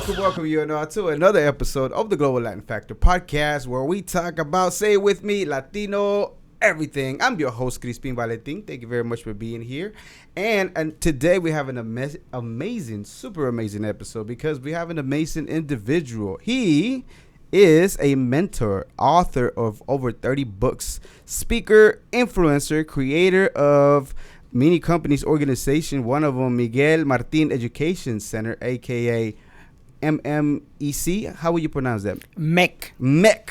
welcome you now to another episode of the Global Latin Factor podcast, where we talk about, say it with me, Latino everything. I'm your host, Crispin Valentin. Thank you very much for being here. And today we have an amazing, super amazing episode because we have an amazing individual. He is a mentor, author of over 30 books, speaker, influencer, creator of many companies, organization, one of them, Miguel Martin Education Center, aka MMEC. How would you pronounce that? MMEC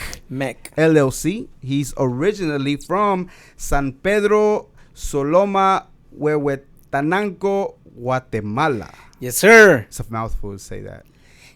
LLC. He's originally from San Pedro Soloma Huehuetenango, Guatemala. Yes, sir. It's a mouthful to say that.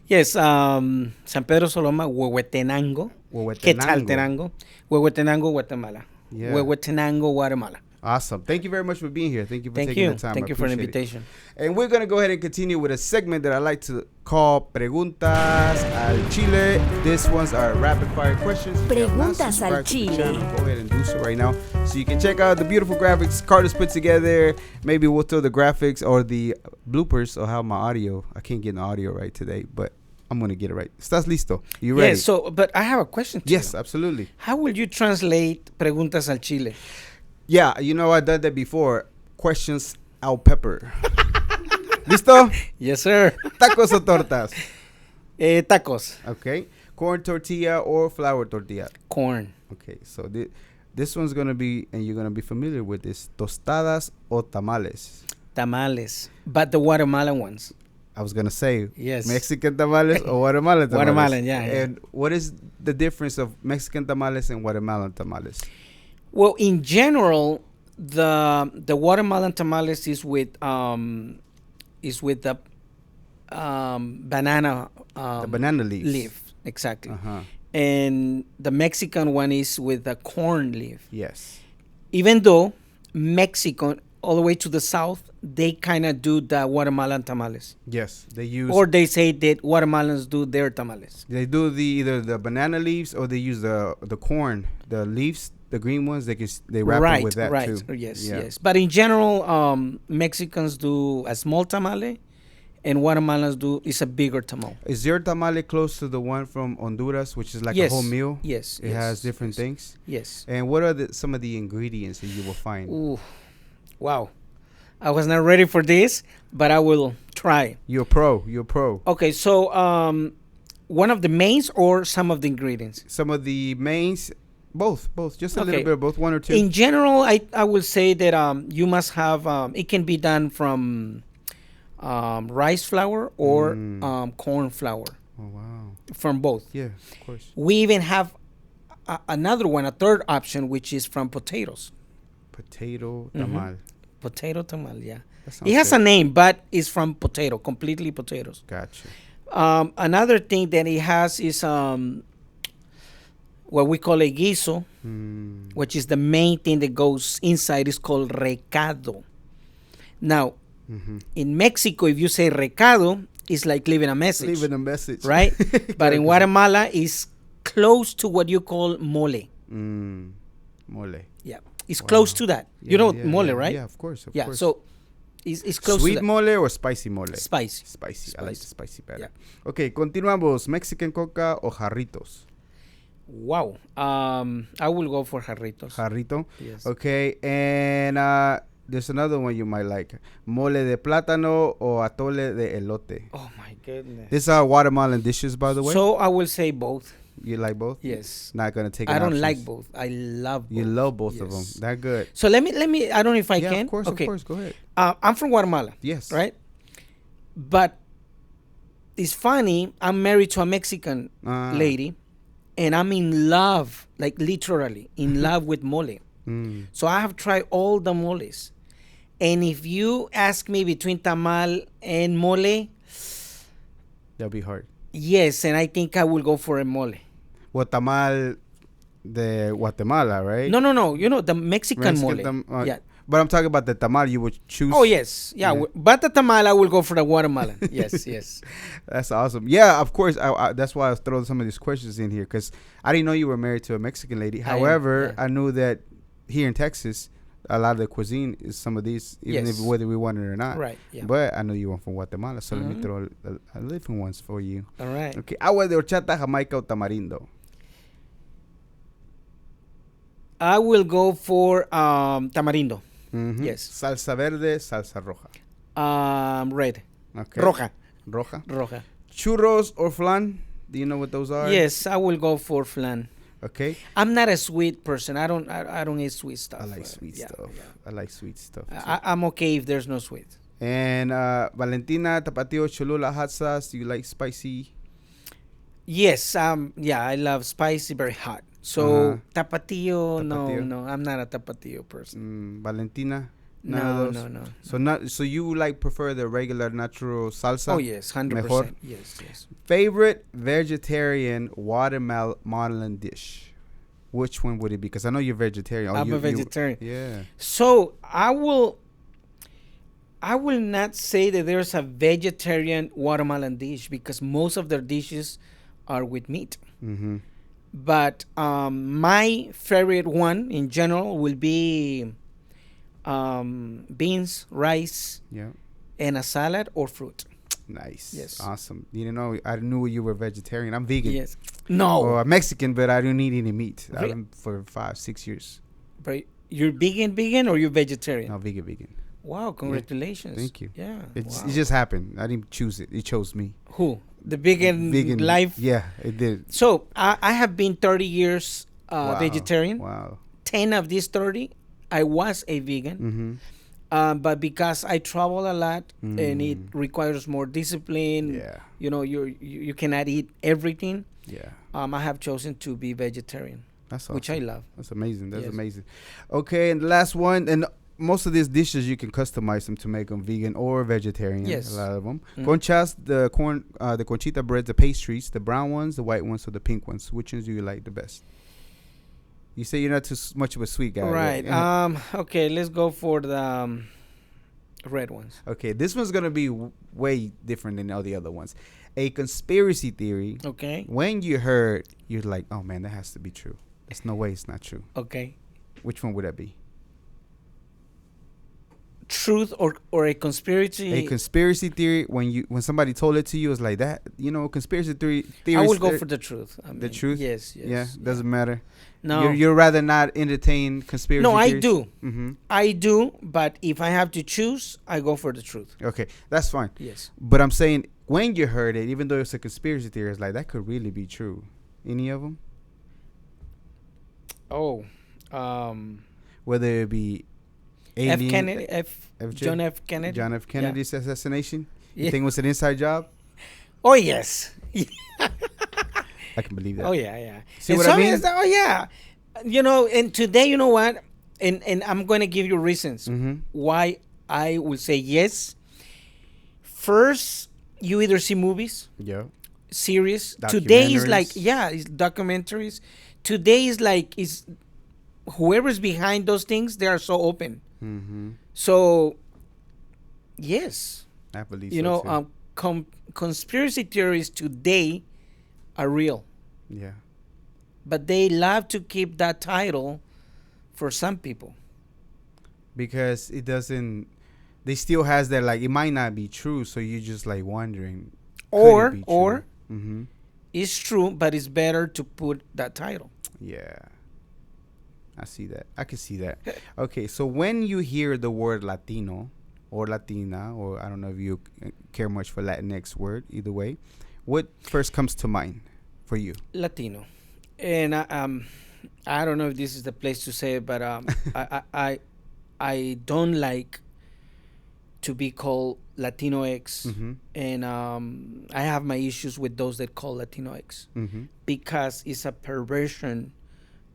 Yes, San Pedro Soloma Huehuetenango. Quetzaltenango. Huehuetenango, Guatemala. Yeah. Huehuetenango, Guatemala. Awesome. Thank you very much for being here. Thank you for taking the time. Thank you for the invitation. And we're going to go ahead and continue with a segment that I like to call Preguntas al Chile. This one's our rapid fire questions. Preguntas al Chile. Go ahead and do so right now. So you can check out the beautiful graphics Carlos put together. Maybe we'll throw the graphics or the bloopers or how my audio. I can't get the audio right today, but I'm going to get it right. ¿Estás listo? You ready? Yes, but I have a question to you. Yes, absolutely. How will you translate Preguntas al Chile? Yeah, you know, I've done that before. Questions al pepper. ¿Listo? Yes, sir. ¿Tacos o tortas? Tacos. Okay. Corn tortilla or flour tortilla? Corn. Okay, so this one's going to be, and you're going to be familiar with this, tostadas o tamales? Tamales. But the Guatemalan ones. I was going to say, yes. Mexican tamales or Guatemalan tamales? Guatemalan, yeah. And what is the difference of Mexican tamales and Guatemalan tamales? Well, in general, the Guatemalan tamales is with the banana the banana leaves. leaf, exactly. Uh-huh. And the Mexican one is with the corn leaf. Yes. Even though Mexico, all the way to the south, they kind of do the Guatemalan tamales. Yes, they use. Or they say that Guatemalans do their tamales. They do either the banana leaves or they use the corn, the leaves. The green ones, they wrap it with that too. Right, yes, yeah. yes. But in general, Mexicans do a small tamale, and Guatemalans is a bigger tamal. Is your tamale close to the one from Honduras, which is like a whole meal? Yes. It has different things? Yes. And what are some of the ingredients that you will find? Ooh, wow. I was not ready for this, but I will try. You're a pro. Okay, so one of the mains or some of the ingredients? Some of the mains. Both, just a little bit of both, one or two. In general, I will say that you must have, it can be done from rice flour or corn flour. Oh, wow. From both. Yeah, of course. We even have another one, a third option, which is from potatoes. Potato tamal. Potato tamal, yeah. It has a name, but it's from potato, completely potatoes. Gotcha. Another thing that it has is what we call a guiso, which is the main thing that goes inside, is called recado. Now, in Mexico, if you say recado, it's like leaving a message. Right? But in Guatemala, it's close to what you call mole. Mole. Yeah. It's close to that. You know mole, right? Yeah, of course. So it's close Sweet to that. mole or spicy mole? Spicy. I like the spicy better. Yeah. Okay, continuamos. Mexican coca o jarritos? Wow. I will go for jarritos. Jarrito? Yes. Okay, and there's another one you might like. Mole de plátano or atole de elote? Oh, my goodness. These are Guatemalan dishes, by the way. So I will say both. You like both? Yes. Not going to take I don't options. like both. I love both. You love both of them. That good. So let me, I don't know if I can. Of course, okay. Of course, go ahead. I'm from Guatemala. Yes. Right? But it's funny, I'm married to a Mexican lady, and I'm in love, like literally in love with mole. So I have tried all the moles. And if you ask me between tamal and mole, that'll be hard. Yes, and I think I will go for a mole. Well, tamal de Guatemala, right? No. You know, the Mexican mole. Yeah. But I'm talking about the tamal you would choose. Oh, yes. Yeah. But the tamal, I will go for the Guatemalan. Yes. That's awesome. Yeah, of course. I that's why I was throwing some of these questions in here, because I didn't know you were married to a Mexican lady. However, I knew that here in Texas, a lot of the cuisine is some of these, even if whether we want it or not. Right. Yeah. But I know you were from Guatemala, so let me throw a different ones for you. All right. Okay. Agua de horchata, Jamaica, o tamarindo. I will go for tamarindo. Yes. Salsa verde, salsa roja. Red. Okay. Roja. Roja. Churros or flan? Do you know what those are? Yes, I will go for flan. Okay. I'm not a sweet person. I don't eat sweet stuff. I like sweet stuff. Yeah. I like sweet stuff. I'm okay if there's no sweet. And Valentina, Tapatio, Cholula, hot sauce. Do you like spicy? Yes. Yeah, I love spicy, very hot. So Tapatio, no, I'm not a Tapatio person. Valentina. No. So you prefer the regular natural salsa? Oh yes, 100%. Mejor? Yes. Favorite vegetarian Guatemalan dish? Which one would it be? Because I know you're vegetarian. I'm a vegetarian. Yeah. So I will not say that there's a vegetarian Guatemalan dish because most of their dishes are with meat. Mm-hmm. But my favorite one in general will be beans, rice, and a salad or fruit. Nice. Yes. Awesome. You know, I knew you were vegetarian. I'm vegan. Yes. No. Or Mexican, but I don't eat any meat. I've been for 5-6 years. But you're vegan or you're vegetarian? No, vegan. Wow, congratulations. Thank you. Yeah. It just happened. I didn't choose it. It chose me. Who? The vegan life? Yeah, it did. So I have been 30 years vegetarian. Wow. 10 of these 30, I was a vegan. But because I travel a lot and it requires more discipline, you know, you cannot eat everything. Yeah. I have chosen to be vegetarian. That's awesome. Which I love. That's amazing. That's amazing. Okay, and the last one, and most of these dishes you can customize them to make them vegan or vegetarian. Yes. A lot of them. Conchas, the conchita breads, the pastries, the brown ones, the white ones, or the pink ones. Which ones do you like the best? You say you're not too much of a sweet guy. Right. Okay, let's go for the red ones. Okay, this one's going to be way different than all the other ones. A conspiracy theory. Okay. When you heard, you're like, oh, man, that has to be true. There's no way it's not true. Okay. Which one would that be? Truth or a conspiracy? A conspiracy theory, when somebody told it to you, it's like that. You know, conspiracy theory. I will go for the truth. I mean, the truth? Yes. Yeah, doesn't matter. No. You'd rather not entertain conspiracy theories? No, I do. Mm-hmm. I do, but if I have to choose, I go for the truth. Okay, that's fine. Yes. But I'm saying, when you heard it, even though it's a conspiracy theory, it's like, that could really be true. Any of them? Oh. Whether it be alien, John F. Kennedy. John F. Kennedy's assassination? You think it was an inside job? Oh, yes. I can believe that. Oh, yeah. See what I mean? Oh, yeah. You know, and today, you know what? And I'm going to give you reasons why I will say yes. First, you either see movies. Yeah. Series. Today is like, it's documentaries. Today is whoever's behind those things, they are so open. So, yes. I believe you know, conspiracy theories today are real. Yeah. But they love to keep that title for some people. Because it doesn't, they still has that, like, it might not be true, so you're just like wondering. Or it's true, but it's better to put that title. Yeah. I see that. I can see that. Okay, so when you hear the word Latino or Latina, or I don't know if you care much for Latinx word, either way, what first comes to mind for you? Latino. And I don't know if this is the place to say it, but I don't like to be called Latino X, and I have my issues with those that call Latino X because it's a perversion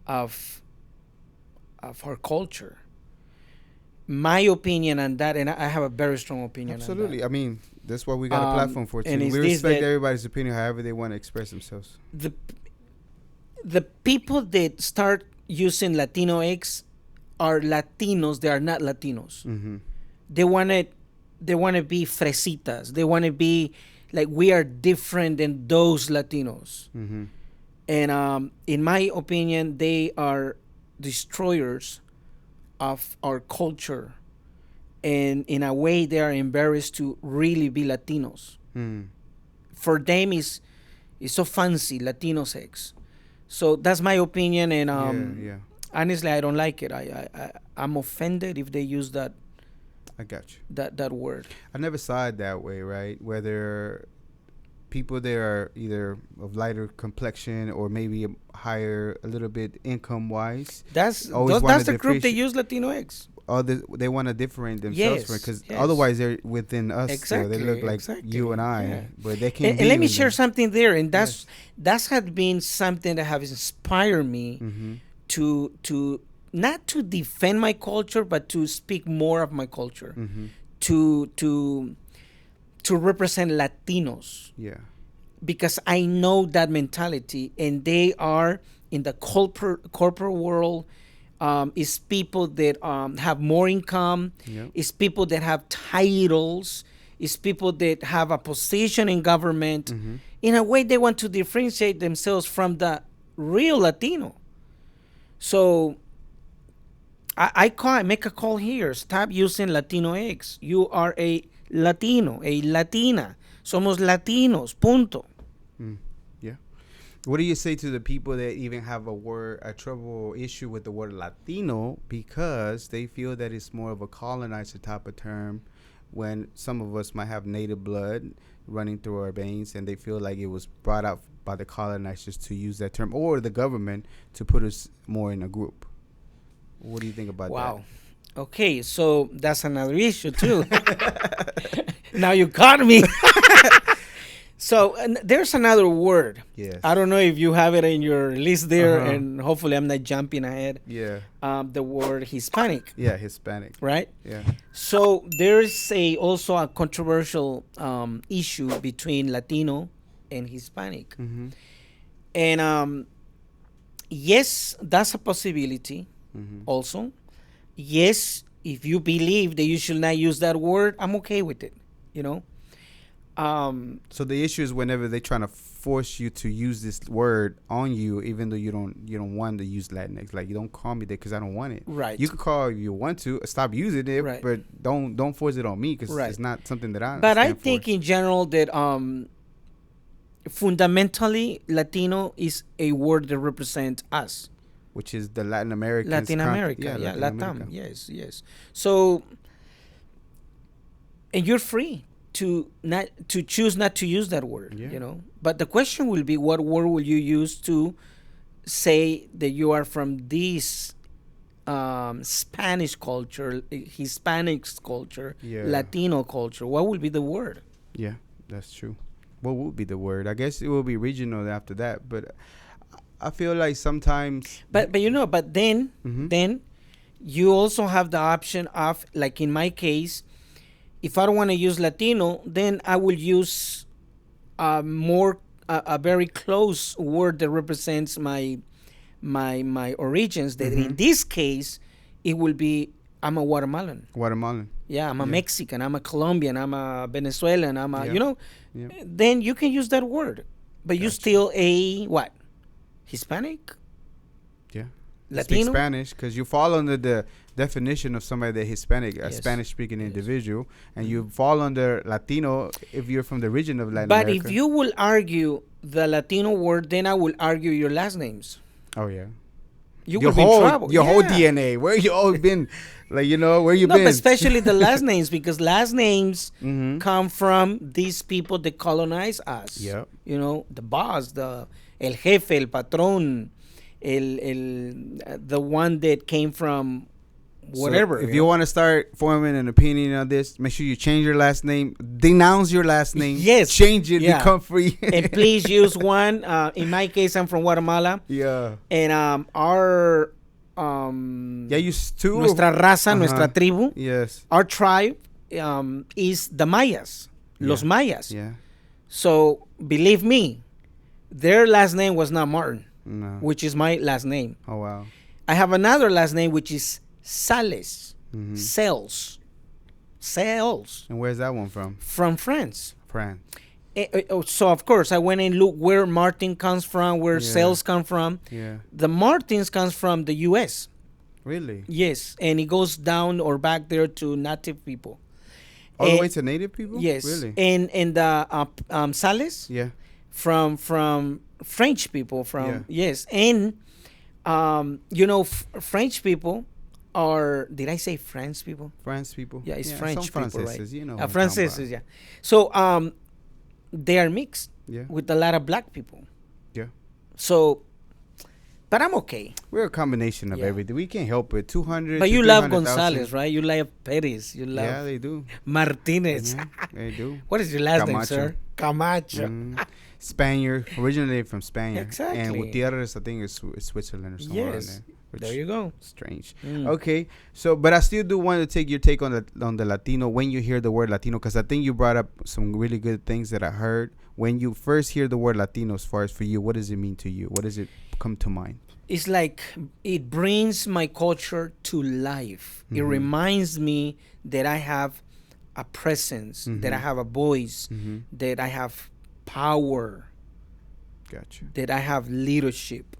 of our culture. My opinion on that, and I have a very strong opinion. Absolutely. On that. I mean, that's what we got a platform for too. We respect everybody's opinion, however they want to express themselves. The people that start using Latino X are Latinos. They are not Latinos. They want to be fresitas. They want to be like, we are different than those Latinos. And in my opinion, they are destroyers of our culture, and in a way they are embarrassed to really be Latinos. For them is so fancy, Latino sex. So that's my opinion, and honestly, I don't like it. I'm offended if they use that. I got you. That word. I never saw it that way, right? Whether people there are either of lighter complexion or maybe higher, a little bit income wise. That's the group they use Latinx. Oh, they want to differentiate themselves because yes. Otherwise they're within us. Exactly, so they look like you and I, but they can't. And let me share something there, and that had been something that has inspired me to not to defend my culture, but to speak more of my culture, to represent Latinos. Yeah, because I know that mentality, and they are in the corporate world. Is people that have more income. Yep. Is people that have titles. Is people that have a position in government. In a way, they want to differentiate themselves from the real Latino. So I make a call here. Stop using Latino X. You are a Latino, a Latina. Somos Latinos. Punto. Yeah. What do you say to the people that even have a trouble issue with the word Latino because they feel that it's more of a colonizer type of term, when some of us might have native blood running through our veins, and they feel like it was brought out by the colonizers to use that term, or the government to put us more in a group? What do you think about that? Wow. Okay, so that's another issue too. Now you caught me. So there's another word. Yes. I don't know if you have it in your list there, and hopefully I'm not jumping ahead. Yeah. The word Hispanic. Yeah, Hispanic. Right? Yeah. So there's also a controversial issue between Latino and Hispanic. And yes, that's a possibility also. Yes, if you believe that you should not use that word, I'm okay with it, you know. So the issue is whenever they're trying to force you to use this word on you, even though you don't want to use Latinx. Like, you don't call me that because I don't want it. Right. You can call if you want to. Stop using it, right. But don't force it on me because it's not something that I. But I think in general that fundamentally Latino is a word that represents us, which is the Latin American. Latin America, Latin Latam, yes. So, and you're free to choose not to use that word, you know. But the question will be, what word will you use to say that you are from this Spanish culture, Hispanic culture, Latino culture? What will be the word? Yeah, that's true. What would be the word? I guess it will be regional after that. But I feel like sometimes. But then you also have the option of, like in my case, if I don't want to use Latino, then I will use a very close word that represents my origins. That in this case, it will be, I'm a Guatemalan. Yeah, I'm a Mexican. I'm a Colombian. I'm a Venezuelan. I'm a you know. Yep. Then you can use that word, but you still a what? Hispanic. Yeah. Latino? Speak Spanish, because you fall under the definition of somebody that Hispanic, a Spanish-speaking individual, and you fall under Latino if you're from the region of Latin America. But if you will argue the Latino word, then I will argue your last names. Oh, yeah. You will be in trouble. Your whole DNA. Where you always been, like, you know, where you been? But especially the last names, because last names come from these people that colonize us. Yep. You know, the boss, el jefe, el patrón, the one that came from whatever. So if you want to start forming an opinion on this, make sure you change your last name, denounce your last name, change it, become free. And please use one. In my case, I'm from Guatemala. Yeah. And our used to nuestra raza, nuestra tribu. Yes. Our tribe is the Mayas, los Mayas. Yeah. So believe me, their last name was not Martin, which is my last name. Oh wow. I have another last name which is Sales, Sales. And where's that one from? From France. France. So of course I went and looked where Martin comes from, where Sales come from. Yeah. The Martins comes from the U.S. Really? Yes, and it goes down or back there to native people. All the way to native people? Yes. Really? And the sales Yeah. from French people Yeah. yes, and French people are, did I say French people? France people. Yeah, it's some French people, right? Franceses, you know. what I'm talking Franceses, about. yeah. So they are mixed Yeah. with a lot of black people. Yeah. So, but I'm okay. We're a combination of Yeah. everything. We can't help it. 200. But to you love 300,000. Gonzalez, right? You love Perez. You love Yeah, they do. Martinez. Yeah, they do. What is your last name, Camacho. sir? Camacho. Mm. Spaniard, originally from Spain. Exactly. And Gutierrez, I think, is Switzerland or somewhere around Yes. there. Which There you go. Strange. Mm. Okay, so but I still do want to take your take on the Latino when you hear the word Latino, because I think you brought up some really good things that I heard. When you first hear the word Latino, as far as for you, what does it mean to you? What does it come to mind? It's like it brings my culture to life. It reminds me that I have a presence, that I have a voice, that I have power, Gotcha. that I have leadership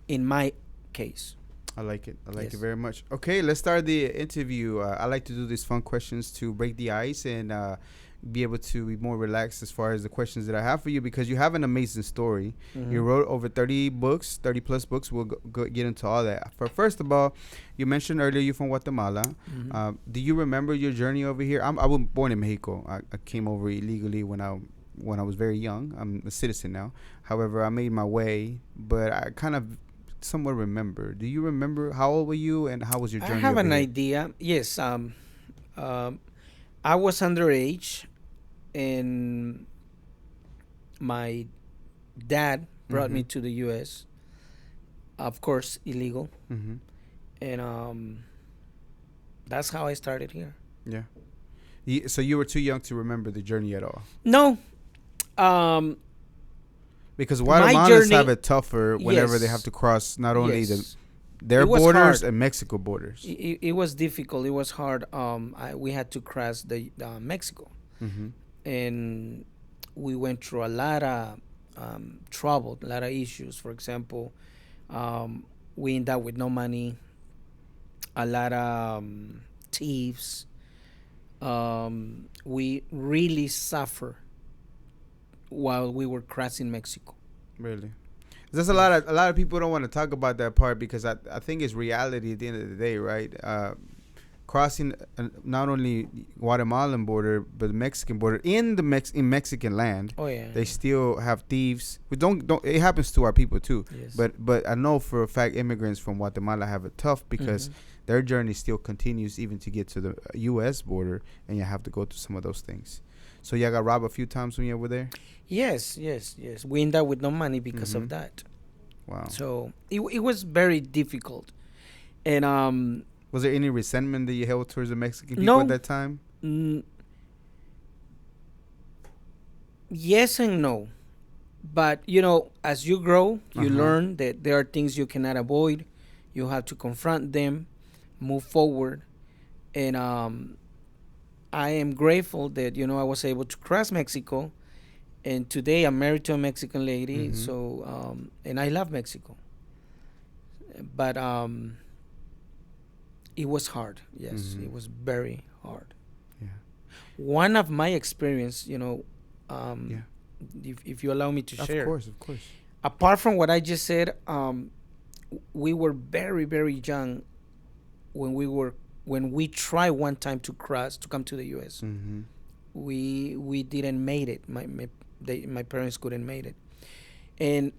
in my case. I like it. I like Yes. it very much. Okay, let's start the interview. I like to do these fun questions to break the ice and be able to be more relaxed as far as the questions that I have for you, because you have an amazing story. You wrote over 30 books, 30 plus books. We'll get into all that. First of all, you mentioned earlier you're from Guatemala. Do you remember your journey over here? I was born in Mexico. I came over illegally when I was very young. I'm a citizen now. However, I made my way, but I kind of somewhat remember. Do you remember how old were you and how was your journey? I have over an here? idea. Yes. I was underage, and my dad brought me to the U.S. Of course, illegal, and that's how I started here. Yeah. So you were too young to remember the journey at all? No. Because My Guatemalans journey- have it tougher whenever they Yes. have to cross not only Yes. their It was borders hard. and Mexico borders. It was difficult. It was hard. We had to cross the Mexico, and we went through a lot of trouble, a lot of issues. For example, we ended up with no money, a lot of thieves. We really suffer while we were crossing Mexico. Really. There's a lot of people don't want to talk about that part, because I think it's reality at the end of the day, right? Crossing not only Guatemalan border but the Mexican border in Mexican land. Oh yeah. They still have thieves. We don't it happens to our people too. Yes. But I know for a fact immigrants from Guatemala have it tough, because their journey still continues even to get to the U.S. border, and you have to go through some of those things. So y'all got robbed a few times when you were there? Yes. We ended up with no money because of that. Wow. So it was very difficult, and Was there any resentment that you held towards the Mexican people No. at that time? Yes and no, but as you grow, you learn that there are things you cannot avoid. You have to confront them, move forward, and I am grateful that I was able to cross Mexico, and today I'm married to a Mexican lady. So and I love Mexico, but it was hard. Yes, it was very hard. Yeah. One of my experience, if you allow me to share. Of course. Apart from what I just said, we were very, very young when we tried one time to come to the U.S. We didn't made it. My parents couldn't made it, and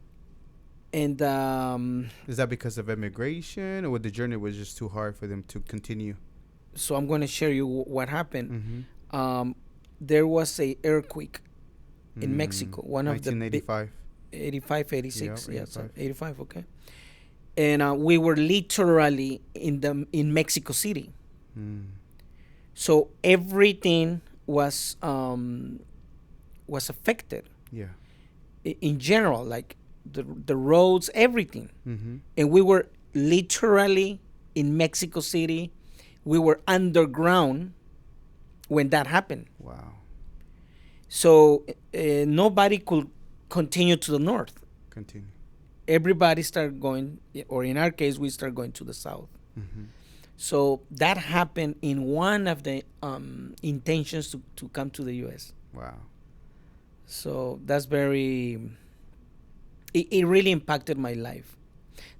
Is that because of immigration, or the journey was just too hard for them to continue? so I'm going to share you what happened. There was a earthquake in Mexico. One of the 1985. 85, 86. Yeah, Yes, 85. 85. Okay. And we were literally in Mexico City. So everything was affected Yeah. in general, like the roads, everything. And we were literally in Mexico City. We were underground when that happened. Wow. So nobody could continue to the north. Continue. Everybody started going, or in our case, we started going to the south. Mm-hmm. So that happened in one of the intentions to come to the U.S. Wow. So that's it really impacted my life.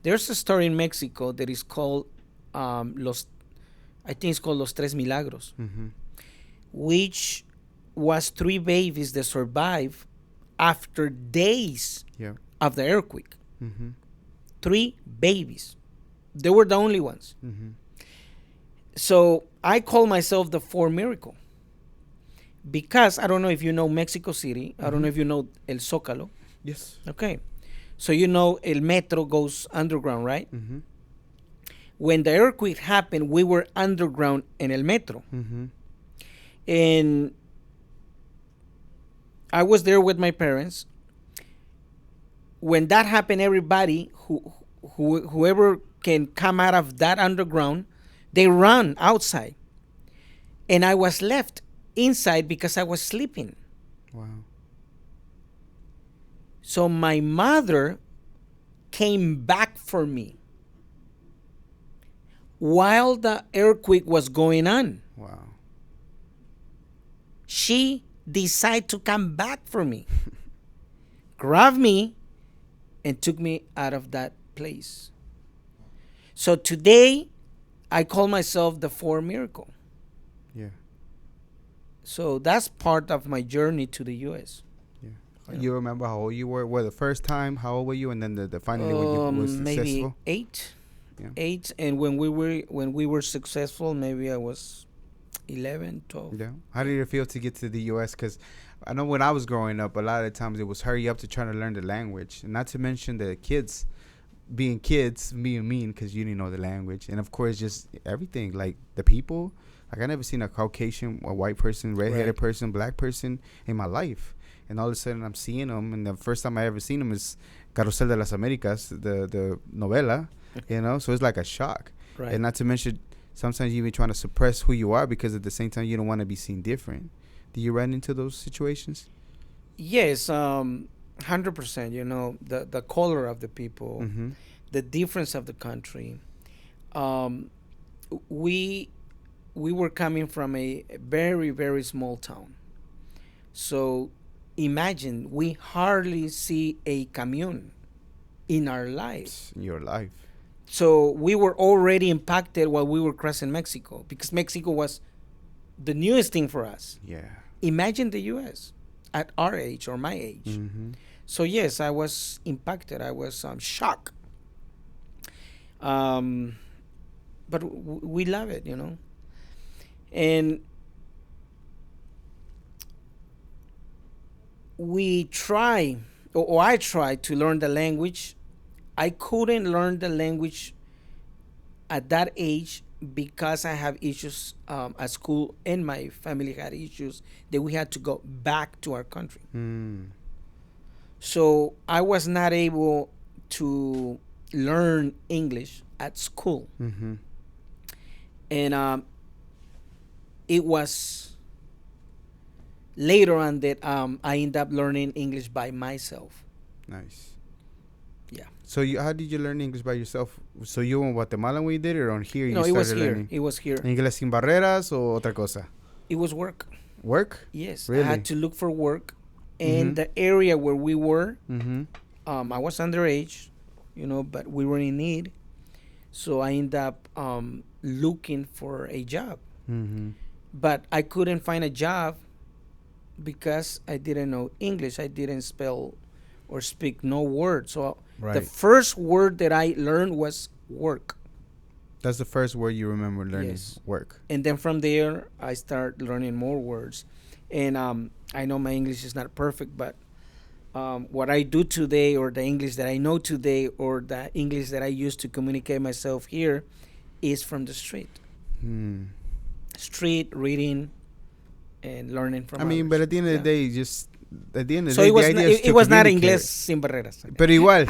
There's a story in Mexico that is called I think it's called Los Tres Milagros, Mm-hmm. which was 3 babies that survived after days Yeah. of the earthquake. Mm-hmm. 3 babies. They were the only ones. Mm-hmm. So I call myself the 4th miracle because I don't know if you know Mexico City. I don't know if you know El Zócalo. Yes. Okay. So you know El Metro goes underground, right? Mm-hmm. When the earthquake happened, we were underground in El Metro. Mm-hmm. And I was there with my parents. When that happened, everybody whoever can come out of that underground, they run outside. And I was left inside because I was sleeping. Wow. So my mother came back for me while the earthquake was going on. Wow. She decided to come back for me, grabbed me, and took me out of that place. So today, I call myself the 4th miracle. Yeah. So that's part of my journey to the U.S. Yeah. You remember how old you were? Well, the first time, how old were you? And then the finally when you were successful? Maybe 8. Yeah. 8. And when we were successful, maybe I was 11, 12. Yeah. How did it feel to get to the U.S.? Because I know when I was growing up, a lot of the times it was hurry up to try to learn the language. And not to mention the kids being mean because you didn't know the language. And, of course, just everything. Like, the people. Like, I never seen a Caucasian, a white person, redheaded person, black person in my life. And all of a sudden, I'm seeing them. And the first time I ever seen them is Carrusel de las Américas, the novela, you know? So it's like a shock. Right. And not to mention, sometimes you're even trying to suppress who you are because at the same time, you don't want to be seen different. Do you run into those situations? Yes, 100%. You know, the color of the people, Mm-hmm. the difference of the country. We were coming from a very, very small town. So imagine, we hardly see a camion in our life. In your life. So we were already impacted while we were crossing Mexico because Mexico was the newest thing for us. Yeah. Imagine the U.S. at our age or my age. Mm-hmm. So yes, I was impacted. I was shocked. But we love it, you know. And we try, or I tried to learn the language. I couldn't learn the language at that age because I have issues at school and my family had issues that we had to go back to our country. Mm. So I was not able to learn English at school. Mm-hmm. And it was later on that I ended up learning English by myself. Nice. Yeah. So how did you learn English by yourself? So you were in Guatemala when you did it, or on here No, you it was started here. learning? It was here. Inglés sin barreras o otra cosa? It was work. Work? Yes. Really? I had to look for work. And Mhm. the area where we were, Mm-hmm. I was underage, you know, but we were in need. So I ended up looking for a job. Mm-hmm. But I couldn't find a job because I didn't know English. I didn't spell or speak no word. So the Right. first word that I learned was work. That's the first word you remember learning. Yes. Work. And then from there, I start learning more words. And I know my English is not perfect, but what I do today, or the English that I know today, or the English that I use to communicate myself here, is from the street. Hmm. Street reading and learning from. I mean, others. but at the end of the Yeah. day, just at the end of the So day, it was the not, idea is it to was not communicate. Inglés sin barreras. But igual,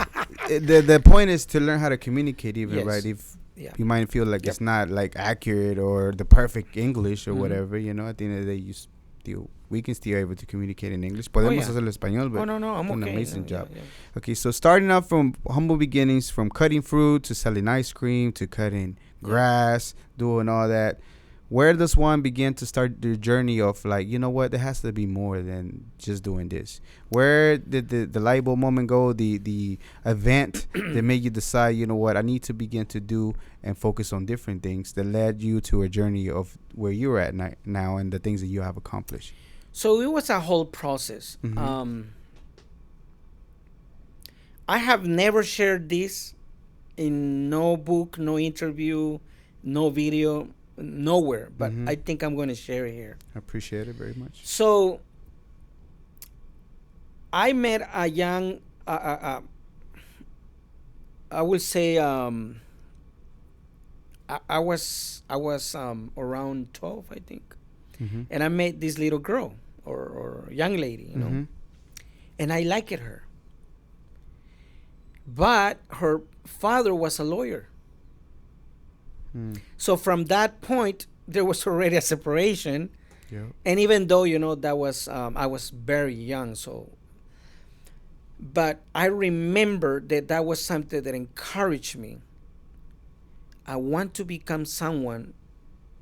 the point is to learn how to communicate, even Yes. right? If Yeah. you might feel like Yep. it's not like accurate or the perfect English or Mhm. whatever, you know, at the end of the day, we can still able to communicate in English. Podemos yeah. hacerlo español, but Oh no, I'm an okay. amazing Yeah, job. yeah. Okay, so starting out from humble beginnings, from cutting fruit to selling ice cream to cutting grass, doing all that. Where does one begin to start the journey of like, you know what, there has to be more than just doing this? Where did the light bulb moment go, the event that made you decide, you know what, I need to begin to do and focus on different things that led you to a journey of where you're at now and the things that you have accomplished? So it was a whole process. I have never shared this in no book, no interview, no video, nowhere, but I think I'm going to share it here. I appreciate it very much. So I met a young, I would say, I was around 12, I think, and I met this little girl or young lady, you know, and I liked her, but her father was a lawyer. So from that point, there was already a separation. Yeah. And even though, you know, that was, I was very young, but I remember that was something that encouraged me. I want to become someone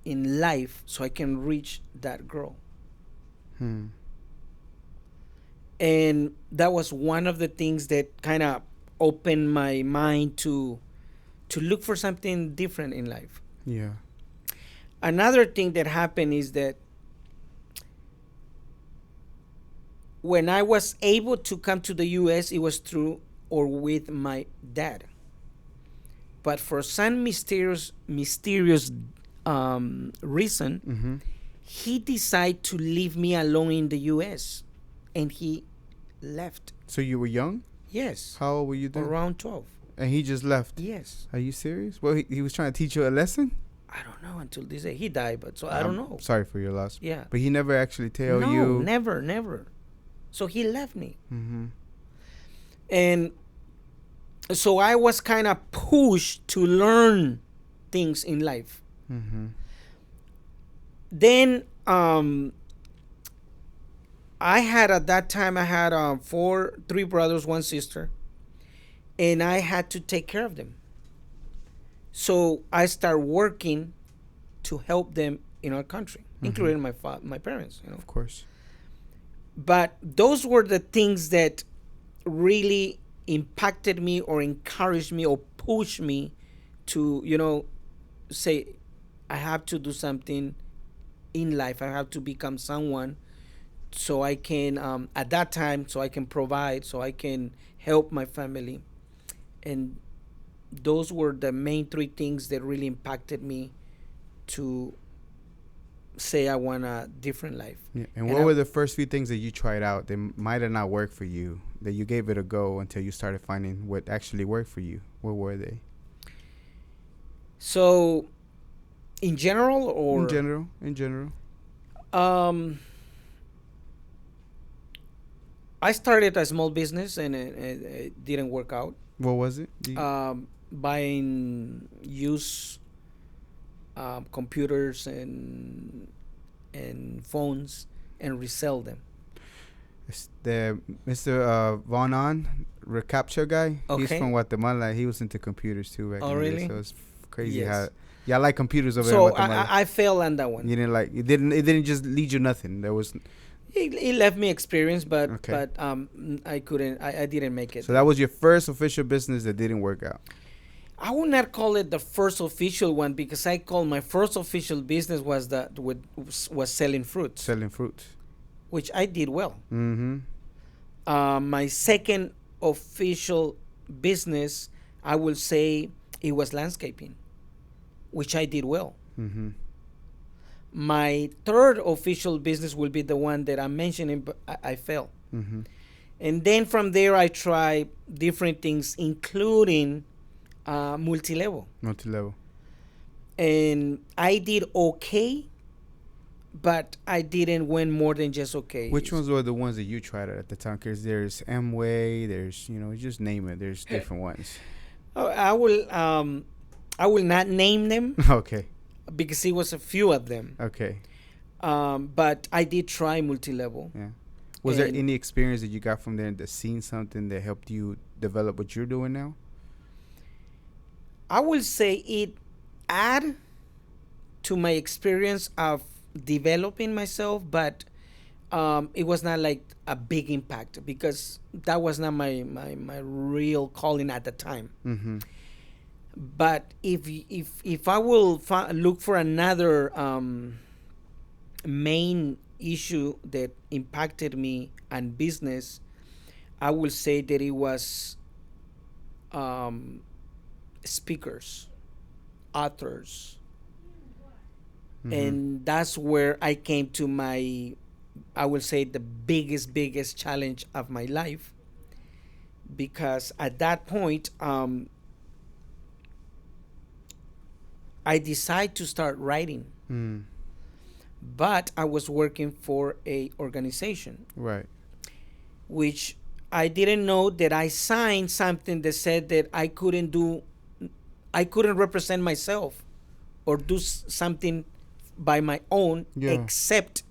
in life so I can reach that girl. And that was one of the things that kind of opened my mind to look for something different in life. Yeah. Another thing that happened is that when I was able to come to the U.S., it was through or with my dad. But for some mysterious reason, he decided to leave me alone in the U.S. and he left. So you were young? Yes. How old were you then? Around 12. And he just left? Yes. Are you serious? Well, he was trying to teach you a lesson? I don't know until this day. He died, but so I don't know. Sorry for your loss. Yeah. But he never actually tell no, you? never. So he left me. And so I was kind of pushed to learn things in life. Then I had at that time, I had three brothers, one sister, and I had to take care of them. So I started working to help them in our country, including my parents. You know, of course. But those were the things that really impacted me or encouraged me or pushed me to, you know, say, I have to do something in life. I have to become someone so I can, at that time, so I can provide, so I can help my family. And those were the main three things that really impacted me to say I want a different life. Yeah. And what were the first few things that you tried out that might have not worked for you, that you gave it a go until you started finding what actually worked for you? What were they? So, in general or? In general. I started a small business and it didn't work out. What was it? Buying used computers and phones and resell them. It's the Mr. Von On, recapture guy. Okay. He's from Guatemala. He was into computers too. Back Oh, in the day, really? so it's crazy Yes. how I like computers over in So Guatemala. I failed on that one. You didn't like it. Didn't just lead you nothing. There was. It left me experience, but Okay. I couldn't. I didn't make it. So that was your first official business that didn't work out. I would not call it the first official one because I call my first official business was selling fruits. Selling fruits. Which I did well. Mm-hmm. My second official business, I will say it was landscaping, which I did well. Mm-hmm. My third official business will be the one that I'm mentioning, but I failed. Mm-hmm. And then from there, I tried different things, including multi-level. Multi-level. And I did okay, but I didn't win more than just okay. Which ones were the ones that you tried at the time? Because there's Amway, there's, just name it. There's different ones. I will not name them. Okay. Because it was a few of them. Okay. But I did try multi-level. Yeah. Was there any experience that you got from there that seen something that helped you develop what you're doing now? I will say it add to my experience of developing myself, but it was not like a big impact because that was not my real calling at the time. Mm-hmm. But if I will look for another main issue that impacted me and business, I will say that it was speakers, authors, and that's where I came to my, I will say, the biggest challenge of my life, because at that point I decided to start writing. But I was working for a organization, Right. which I didn't know that I signed something that said that I couldn't represent myself or do something by my own, except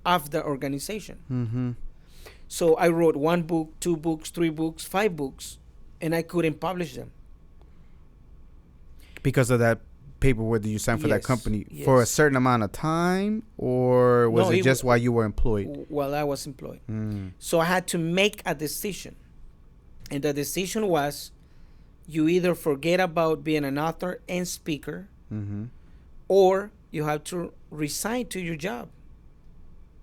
of the organization. Mm-hmm. So I wrote 1 book, 2 books, 3 books, 5 books, and I couldn't publish them. Because of that paperwork that you signed for that Yes, company for a certain amount of time, or was No, it just while you were employed? While I was employed. So I had to make a decision. And the decision was, you either forget about being an author and speaker, or you have to resign to your job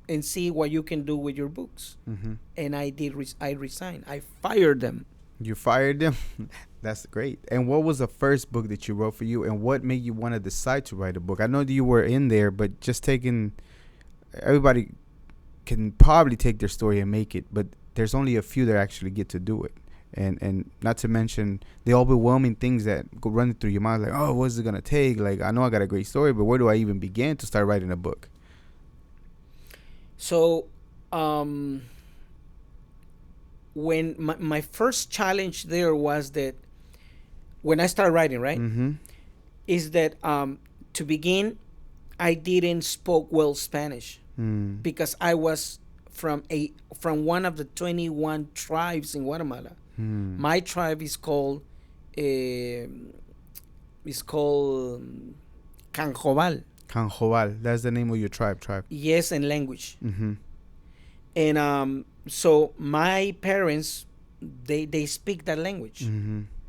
and see what you can do with your books. And I did. I resigned. I fired them. You fired them? That's great. And what was the first book that you wrote for you, and what made you want to decide to write a book? I know that you were in there, but just taking, everybody can probably take their story and make it, but there's only a few that actually get to do it. And not to mention the overwhelming things that go running through your mind, like, oh, what's it going to take? Like, I know I got a great story, but where do I even begin to start writing a book? So, when my first challenge there was that when I started writing, right, is that to begin, I didn't spoke well Spanish because I was from one of the 21 tribes in Guatemala. My tribe is called Canjobal. Canjobal, that's the name of your tribe. Yes, and language. And so my parents, they speak that language.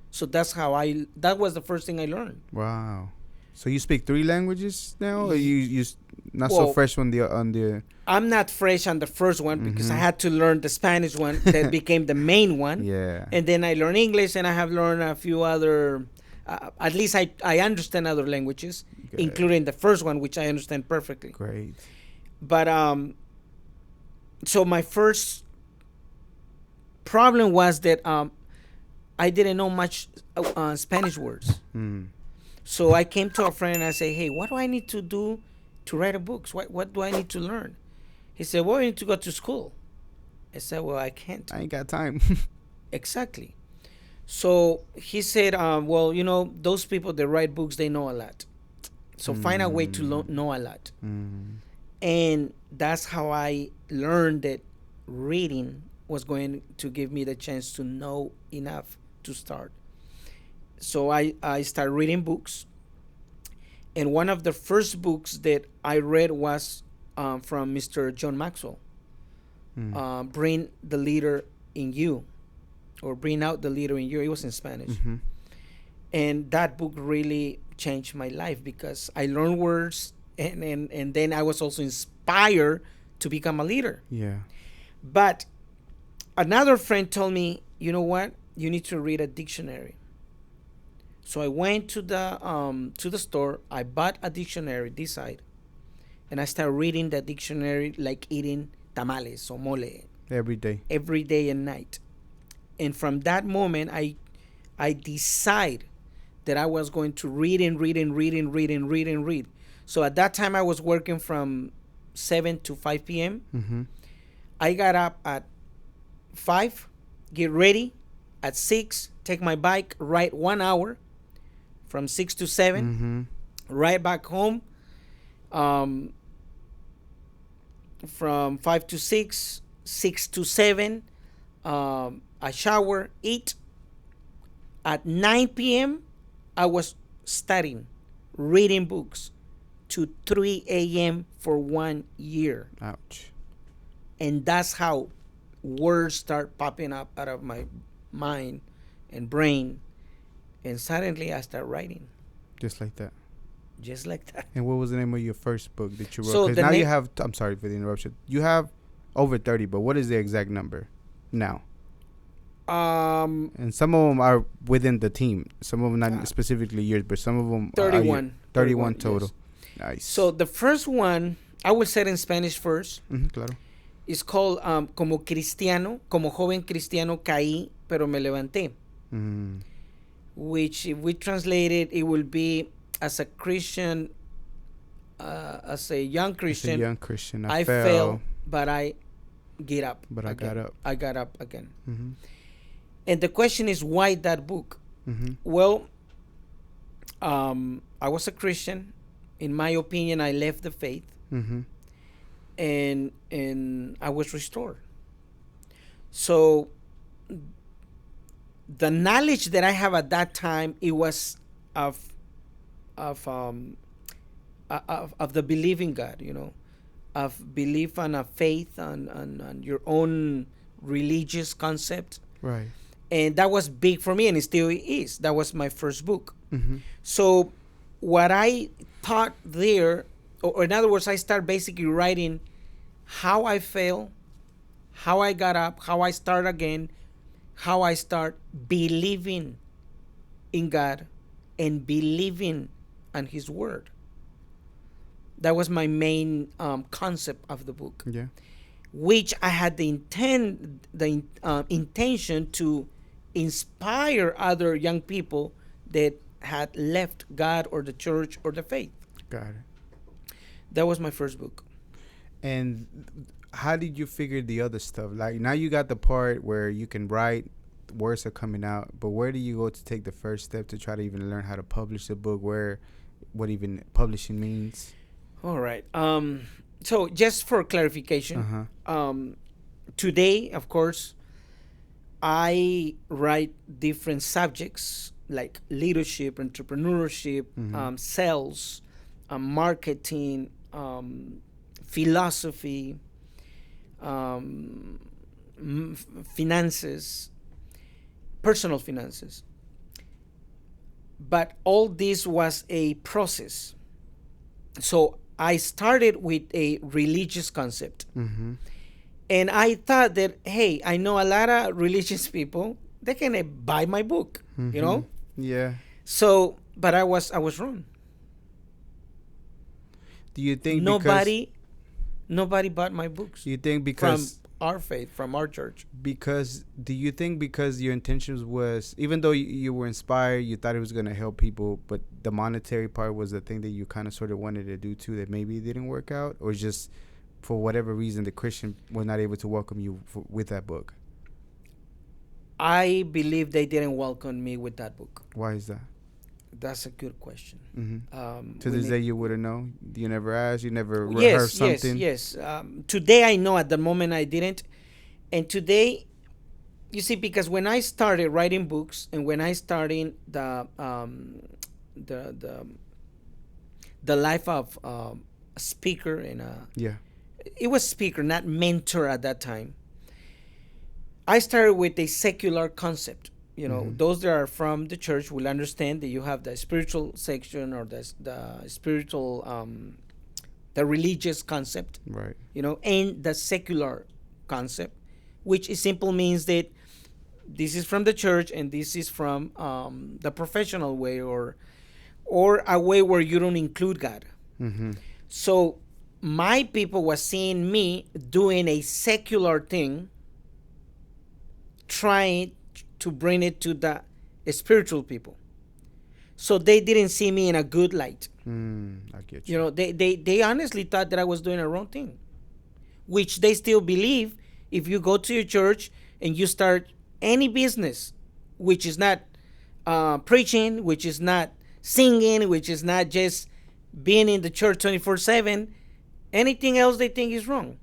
So that's how that was the first thing I learned. Wow. So you speak 3 languages now, or you not so fresh on the I'm not fresh on the first one because I had to learn the Spanish one that became the main one. Yeah. And then I learned English, and I have learned a few other, at least I understand other languages, including the first one, which I understand perfectly. Great. But so my first problem was that I didn't know much Spanish words. So I came to a friend and I said, hey, what do I need to do to write a book? What do I need to learn? He said, well, you need to go to school. I said, well, I can't. I ain't got time. Exactly. So he said, well, those people that write books, they know a lot. So find a way to know a lot. And that's how I learned that reading was going to give me the chance to know enough to start. So I started reading books. And one of the first books that I read was from Mr. John Maxwell, Bring the Leader in You, or Bring Out the Leader in You. It was in Spanish. And that book really changed my life because I learned words, and then I was also inspired to become a leader. Yeah. But another friend told me, you know what? You need to read a dictionary. So I went to the store. I bought a dictionary this side, and I started reading the dictionary like eating tamales or mole Every day and night. And from that moment, I decided that I was going to read and read. So at that time, I was working from 7 to 5 p.m. I got up at 5, get ready at 6, take my bike, ride 1 hour from 6 to 7, ride back home from 5 to 6, 6 to 7, I shower, eat. At 9 p.m., I was studying reading books to 3 a.m. for 1 year. Ouch. And that's how words start popping up out of my mind and brain. And suddenly I start writing. Just like that. Just like that. And what was the name of your first book that you wrote? So Because now you have, I'm sorry for the interruption. You have over 30, but what is the exact number now? And some of them are within the team. Some of them not specifically yours, but some of them 31. 31 total. Yes. Nice. So the first one, I will say it in Spanish first. Claro. It's called Como Cristiano, Como Joven Cristiano Caí, pero me levanté. Which, if we translate it, it will be as a Christian, as a young Christian. I fell, but I get up. But again. I got up. I got up again. And the question is, why that book? Well, I was a Christian. In my opinion, I left the faith. And I was restored. So the knowledge that I have at that time, it was of the believing God, you know, of belief and of faith and your own religious concept. Right. And that was big for me, and it still is. That was my first book. So what I taught there, or in other words, I start basically writing how I fail, how I got up, how I start again, how I start believing in God and believing on His Word. That was my main concept of the book. Yeah. Which I had the intention to inspire other young people that had left God or the church or the faith. Got it. That was my first book. And how did you figure the other stuff? Like, now you got the part where you can write, words are coming out, but where do you go to take the first step to try to even learn how to publish the book, what even publishing means? All right. So just for clarification, today, of course, I write different subjects like leadership, entrepreneurship, sales, marketing, philosophy, finances, personal finances. But all this was a process. So I started with a religious concept. And I thought that, hey, I know a lot of religious people, they can buy my book, you know? Yeah. So, but I was wrong. Do you think nobody bought my books? You think because from our faith, from our church? Because do you think because your intentions was, even though you were inspired, you thought it was going to help people, but the monetary part was the thing that you kind of sort of wanted to do too, that maybe it didn't work out, or just for whatever reason the Christian was not able to welcome you with that book? I believe they didn't welcome me with that book. Why is that? That's a good question. To this day, you wouldn't know? You never asked? You never heard something? Yes. Today, I know. At the moment, I didn't. And today, you see, because when I started writing books and when I started the life of a speaker and it was speaker, not mentor at that time. I started with a secular concept. You know, those that are from the church will understand that you have the spiritual section or the spiritual, the religious concept, right? You know, and the secular concept, which is simple means that this is from the church and this is from the professional way or a way where you don't include God. So my people was seeing me doing a secular thing, trying to bring it to the spiritual people. So they didn't see me in a good light. I get you. You know, they honestly thought that I was doing a wrong thing, which they still believe. If you go to your church and you start any business, which is not preaching, which is not singing, which is not just being in the church 24/7, anything else they think is wrong.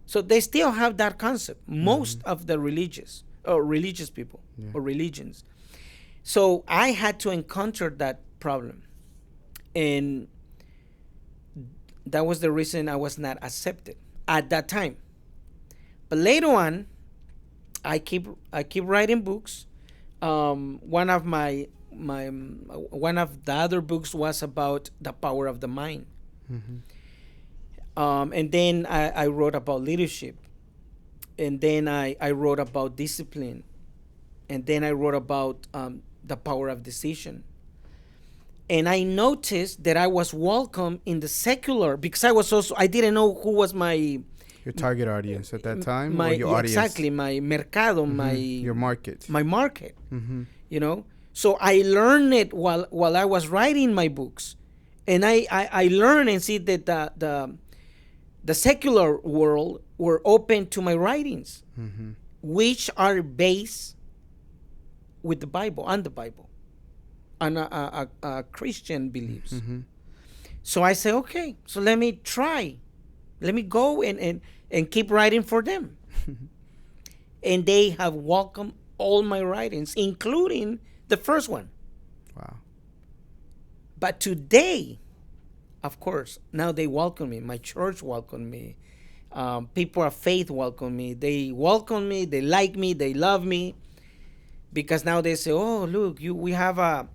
So they still have that concept. Most of the religious people or religions. So I had to encounter that problem. And that was the reason I was not accepted at that time. But later on, I keep writing books. One of one of the other books was about the power of the mind. And then I wrote about leadership. And then I wrote about discipline. And then I wrote about the power of decision. And I noticed that I was welcome in the secular, because I didn't know who was your target audience at that time, or your audience. Exactly, my mercado, your market. My market, you know. So I learned it while I was writing my books. And I learned and see that the secular world were open to my writings, which are based with the Bible, on the Bible, on a Christian beliefs. So I say, okay, so let me try. Let me go and keep writing for them. And they have welcomed all my writings, including the first one. Wow. But today, of course, now they welcome me. My church welcomed me. People of faith welcome me. They welcome me. They like me. They love me. Because now they say, oh, look, we have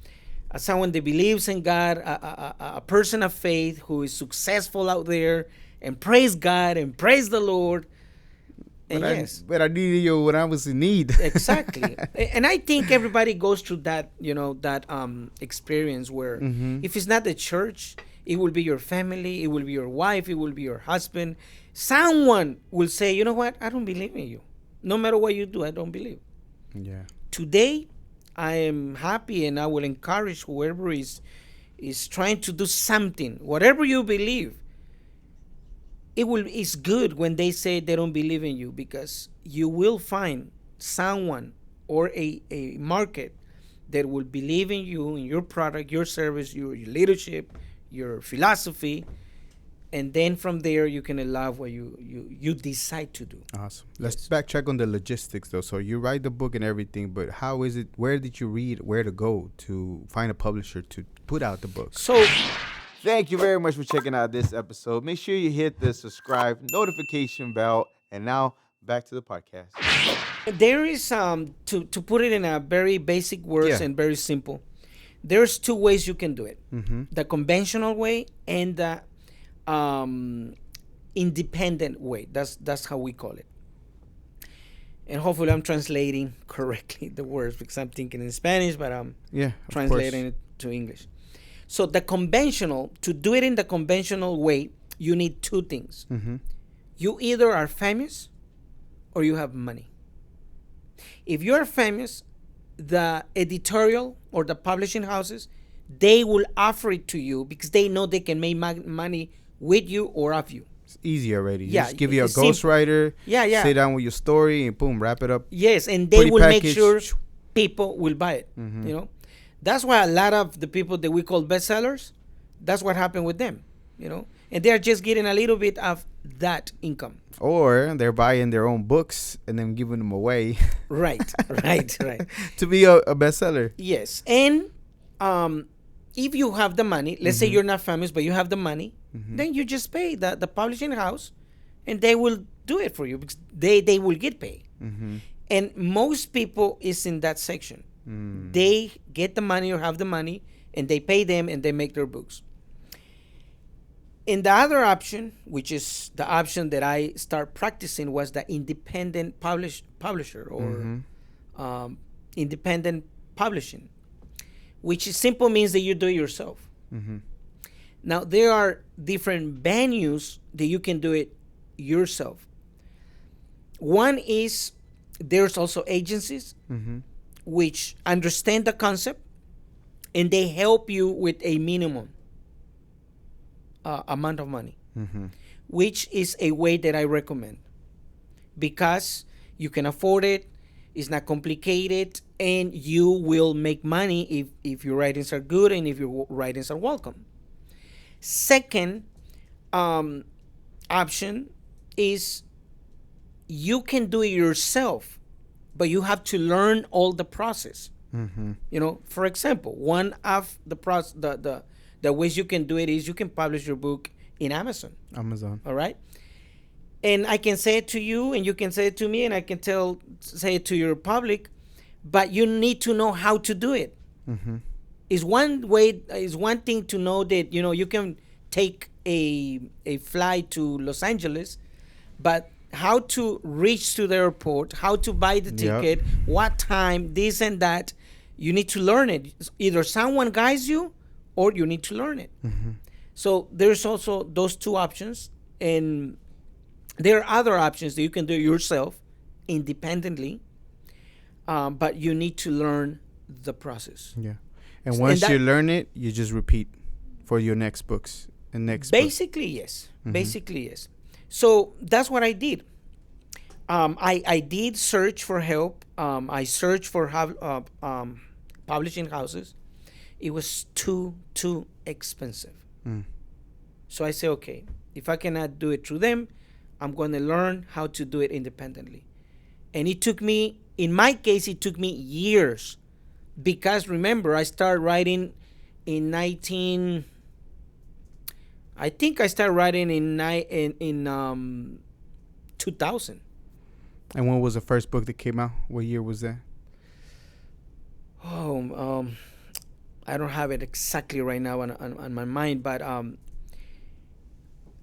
someone that believes in God, a person of faith who is successful out there, and praise God and praise the Lord. And but I needed you when I was in need. Exactly. And I think everybody goes through that, that experience where if it's not the church, it will be your family, it will be your wife, it will be your husband. Someone will say, you know what, I don't believe in you. No matter what you do, I don't believe. Yeah. Today, I am happy, and I will encourage whoever is trying to do something, whatever you believe. It's good when they say they don't believe in you, because you will find someone or a market that will believe in you, in your product, your service, your leadership, your philosophy, and then from there you can allow what you decide to do. Awesome. Let's backtrack on the logistics though. So you write the book and everything, but how is it? Where did you read? Where to go to find a publisher to put out the book? So. Thank you very much for checking out this episode. Make sure you hit the subscribe notification bell. And now back to the podcast. There is to put it in a very basic words and very simple. There's two ways you can do it: the conventional way and the independent way. That's how we call it. And hopefully I'm translating correctly the words, because I'm thinking in Spanish, but I'm translating it to English. So to do it in the conventional way, you need two things. You either are famous or you have money. If you're famous, the editorial or the publishing houses, they will offer it to you because they know they can make money with you or of you. It's easy already. Yeah, just give you a ghostwriter. Yeah. Sit down with your story and boom, wrap it up. Yes, and they will make sure people will buy it. That's why a lot of the people that we call bestsellers, that's what happened with them, and they're just getting a little bit of that income. Or they're buying their own books and then giving them away. Right. To be a bestseller. Yes. And if you have the money, let's say you're not famous, but you have the money, then you just pay the publishing house and they will do it for you, because they will get paid. And most people is in that section. They get the money or have the money, and they pay them and they make their books. And the other option, which is the option that I start practicing, was the independent publisher or independent publishing, which simple means that you do it yourself. Now, there are different venues that you can do it yourself. One is, there's also agencies which understand the concept, and they help you with a minimum amount of money, which is a way that I recommend, because you can afford it, it's not complicated, and you will make money if your writings are good and if your writings are welcome. Second option is you can do it yourself, but you have to learn all the process. For example, one of the the ways you can do it is you can publish your book in Amazon. All right. And I can say it to you, and you can say it to me, and I can say it to your public, but you need to know how to do it. Is one thing to know that you can take a flight to Los Angeles, but how to reach to the airport, how to buy the ticket, what time, this and that, you need to learn it. Either someone guides you, or you need to learn it. So there's also those two options, and there are other options that you can do yourself independently, but you need to learn the process. Yeah. And once you learn it, you just repeat for your next books and next basically book. Yes. Basically, yes. So that's what I did. I did search for help. I searched for publishing houses. It was too expensive. So I said, okay, if I cannot do it through them, I'm going to learn how to do it independently. And it took me, in my case, it took me years. Because remember, I started writing in I think I started writing in 2000. And when was the first book that came out? What year was that? Oh, I don't have it exactly right now on my mind, but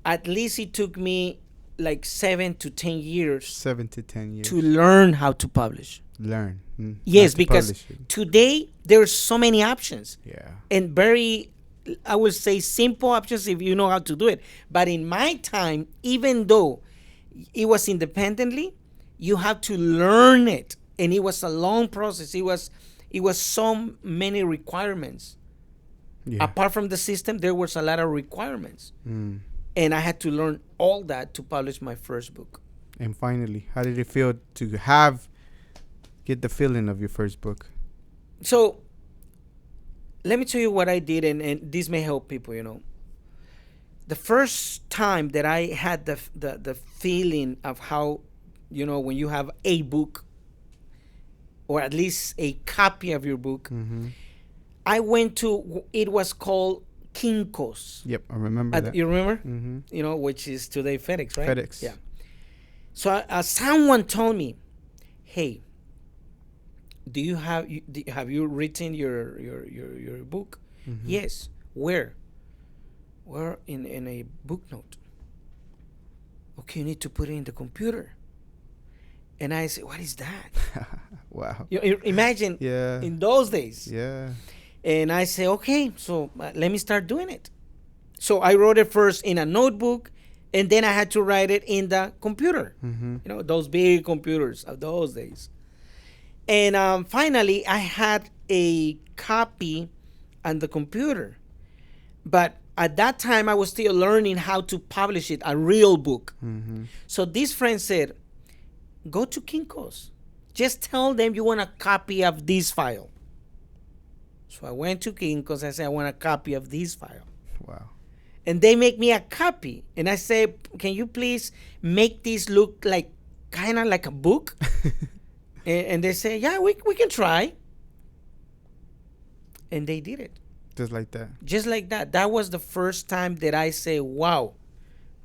at least it took me like 7 to 10 years. 7 to 10 years. To learn how to publish. Yes, because today there's so many options. Yeah. And very, I would say, simple options if you know how to do it. But in my time, even though it was independently, you have to learn it, and it was a long process. It was so many requirements. Yeah. Apart from the system, there was a lot of requirements, and I had to learn all that to publish my first book. And finally, how did it feel to get the feeling of your first book? So let me tell you what I did, and this may help people. The first time that I had the feeling of how, when you have a book, or at least a copy of your book, I went to, it was called Kinko's. Yep, I remember that. You remember? Which is today FedEx, right? FedEx. Yeah. So someone told me, hey, have you written your book? Yes. Where in a book note. Okay, you need to put it in the computer. And I said, what is that? Wow. Imagine in those days. Yeah. And I said, okay, so let me start doing it. So I wrote it first in a notebook, and then I had to write it in the computer. Those big computers of those days. And finally, I had a copy on the computer. But at that time, I was still learning how to publish it, a real book. So this friend said, go to Kinko's. Just tell them you want a copy of this file. So I went to Kinko's. I said, I want a copy of this file. Wow. And they make me a copy. And I said, can you please make this look like kind of like a book? And they say, yeah, we can try. And they did it. Just like that. Just like that. That was the first time that I say, wow,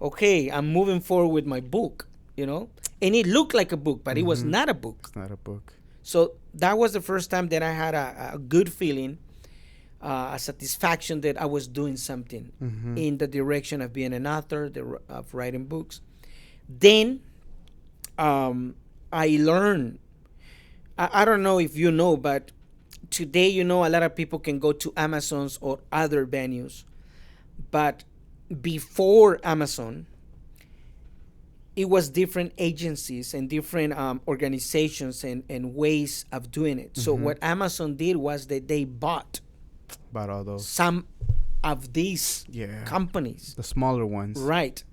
okay, I'm moving forward with my book, And it looked like a book, but it was not a book. It's not a book. So that was the first time that I had a good feeling, a satisfaction that I was doing something in the direction of being an author, of writing books. Then I learned, I don't know if you know, but today, a lot of people can go to Amazon's or other venues. But before Amazon, it was different agencies and different organizations and ways of doing it. So what Amazon did was that they bought all those, some of these companies. The smaller ones. Right.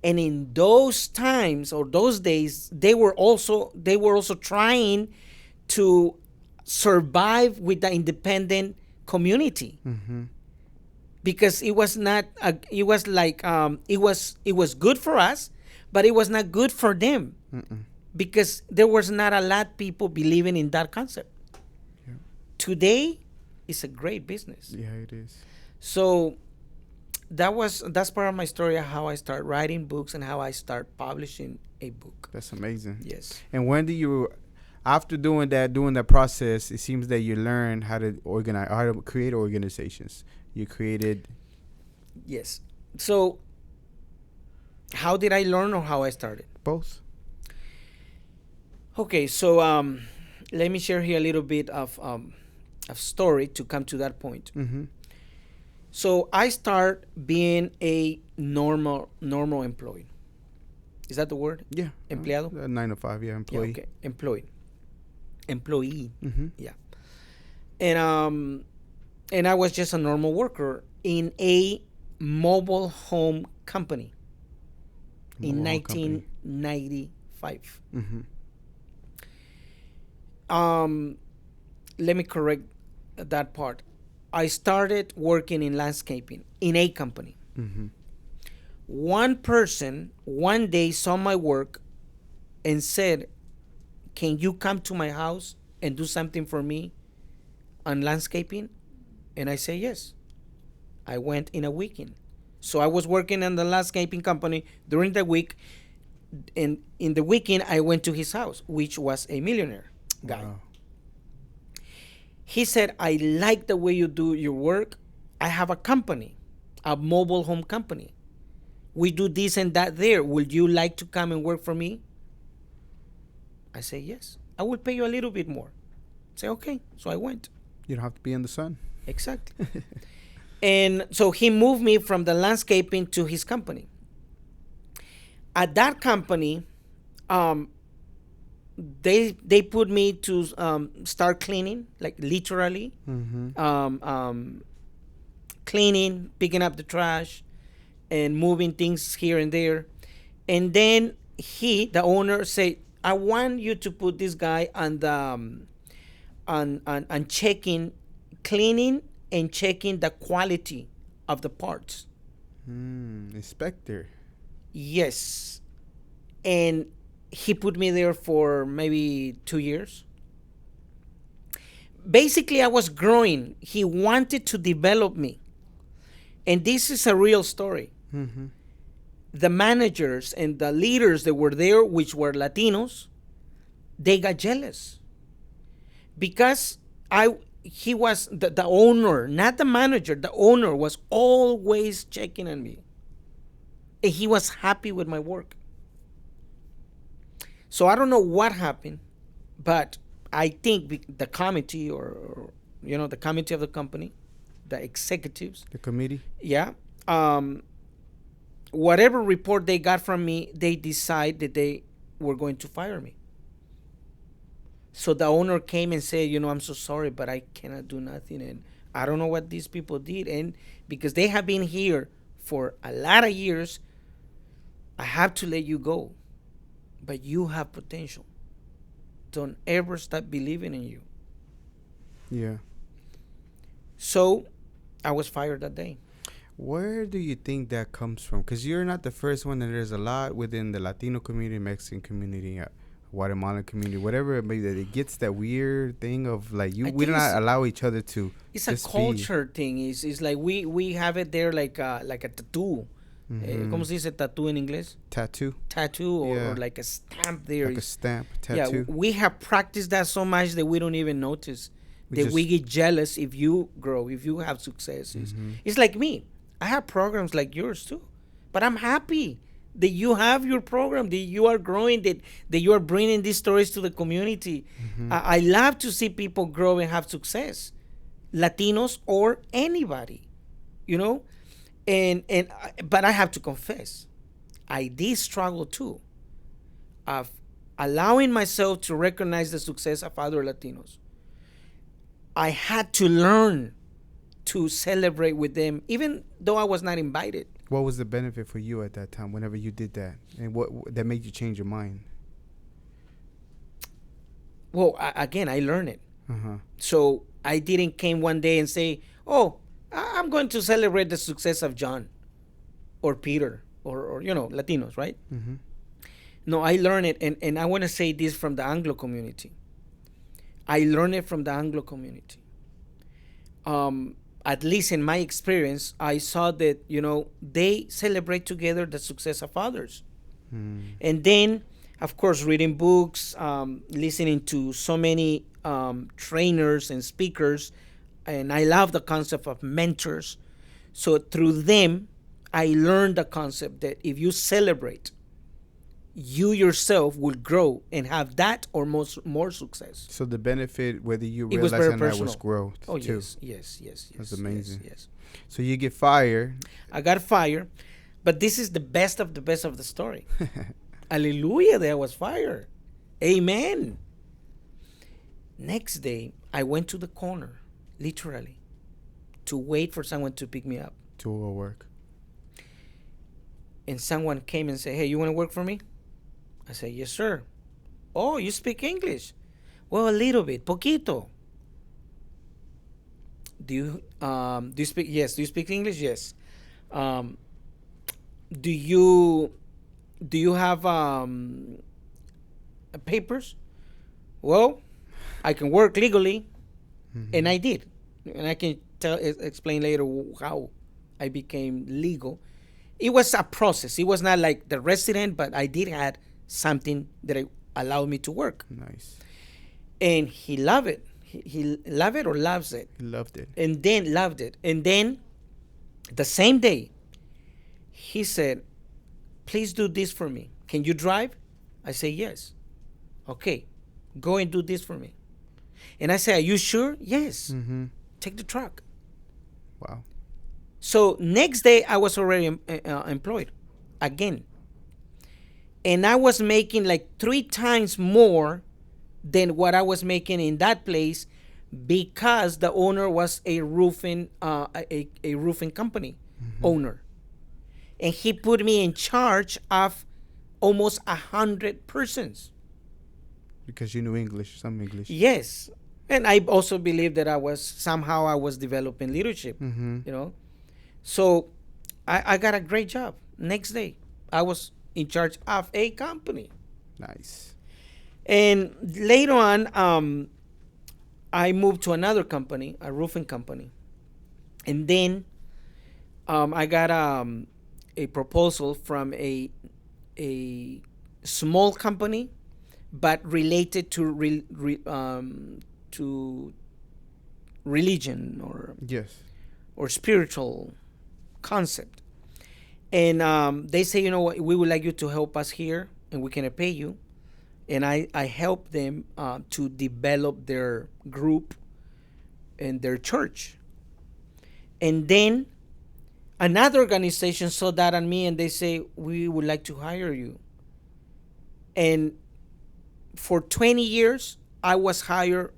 And in those times or those days, they were also trying to survive with the independent community. Because it was not it was good for us, but it was not good for them. Because there was not a lot of people believing in that concept. Today, it's a great business. Yeah, it is. So that's part of my story of how I start writing books and how I start publishing a book. That's amazing. Yes. And when do you, after doing that process, it seems that you learn how to organize, how to create organizations. You created. Yes. So how did I learn or how I started? Both. Okay, so let me share here a little bit of story to come to that point. Mm-hmm. So I start being a normal employee. Is that the word? Yeah. Empleado? 9 to 5, yeah, employee. Yeah, okay. Employee. Mm-hmm. Yeah. And I was just a normal worker in a mobile home company in 1995. Mm-hmm. Let me correct that part. I started working in landscaping in a company. Mm-hmm. One person one day saw my work and said, "Can you come to my house and do something for me on landscaping?" And I say yes. I went in a weekend. So I was working in the landscaping company during the week, and in the weekend I went to his house, which was a millionaire guy. Wow. He said, "I like the way you do your work. I have a company, a mobile home company. We do this and that there. Would you like to come and work for me?" I say, "Yes. I will pay you a little bit more." I say, "Okay." So I went. You don't have to be in the sun. Exactly. And so he moved me from the landscaping to his company. At that company, they put me to start cleaning, like literally, Mm-hmm. Cleaning, picking up the trash, and moving things here and there. And then the owner, said, "I want you to put this guy on the on checking, cleaning and checking the quality of the parts." Inspector. Yes. And he put me there for maybe 2 years. Basically, I was growing. He wanted to develop me. And this is a real story. Mm-hmm. The managers and the leaders that were there, which were Latinos, they got jealous. Because he was the owner, not the manager. The owner was always checking on me. And he was happy with my work. So I don't know what happened, but I think the committee or the committee of the company, the executives, The committee. yeah, whatever report they got from me, they decide that they were going to fire me. So the owner came and said, "I'm so sorry, but I cannot do nothing, and I don't know what these people did, and because they have been here for a lot of years, I have to let you go. But you have potential. Don't ever stop believing in you." Yeah. So I was fired that day. Where do you think that comes from? Because you're not the first one, and there's a lot within the Latino community, Mexican community, Guatemalan community, whatever it may be, that it gets that weird thing of like we do not allow each other to. It's a culture thing. It's like we have it there like a tattoo. Mm-hmm. ¿Cómo se dice tattoo en inglés? Tattoo. Tattoo or, Yeah. or like a stamp there. Like a stamp, tattoo. Yeah, we have practiced that so much that we don't even notice. We We get jealous if you grow, if you have successes. Mm-hmm. It's like me. I have programs like yours too. But I'm happy that you have your program, that you are growing, that you are bringing these stories to the community. Mm-hmm. I love to see people grow and have success. Latinos or anybody, but I have to confess, I did struggle too of allowing myself to recognize the success of other Latinos. I had to learn to celebrate with them, even though I was not invited. What was the benefit for you at that time whenever you did that? And what that made you change your mind? Well, again, I learned it. Uh-huh. So I didn't came one day and say, "Oh, I'm going to celebrate the success of John or Peter or Latinos," right? Mm-hmm. No, I learned it, and I want to say this from the Anglo community. I learned it from the Anglo community. at least in my experience, I saw that, they celebrate together the success of others. And then, of course, reading books, listening to so many trainers and speakers. And I love the concept of mentors. So through them, I learned the concept that if you celebrate, you yourself will grow and have that or more success. So the benefit, whether you It was realize very or not, personal. was growth Oh, too. yes. That's amazing. Yes. So you get fired. I got fired, but this is the best of the story. Hallelujah, that I was fired. Amen. Next day, I went to the corner, literally, to wait for someone to pick me up. To work. And someone came and said, "Hey, you want to work for me?" I said, "Yes, sir." "Oh, you speak English?" "Well, a little bit, poquito." Do you speak? Yes. Do you speak English? Yes. Do you have papers? "Well, I can work legally," and I did, and I can explain later how I became legal. It was a process. It was not like the resident, but I did have something that allowed me to work. Nice. And he loved it. He loved it or loves it. He loved it. And then loved it. And then the same day, he said, "Please do this for me. Can you drive?" I say, "Yes." "Okay, go and do this for me." And I say, "Are you sure?" "Yes." Take the truck. Wow. So next day, I was already employed again. And I was making like 3 times more than what I was making in that place because the owner was a roofing a roofing company owner. And he put me in charge of almost 100 persons. Because you knew English, some English. Yes. And I also believe that I was developing leadership, So I got a great job. Next day, I was in charge of a company. Nice. And later on, I moved to another company, a roofing company. And then I got a proposal from a small company, but related to religion or spiritual concept. And they say, "You know what, we would like you to help us here and we can pay you." And I helped them to develop their group and their church. And then another organization saw that on me and they say, "We would like to hire you." And for 20 years, I was hired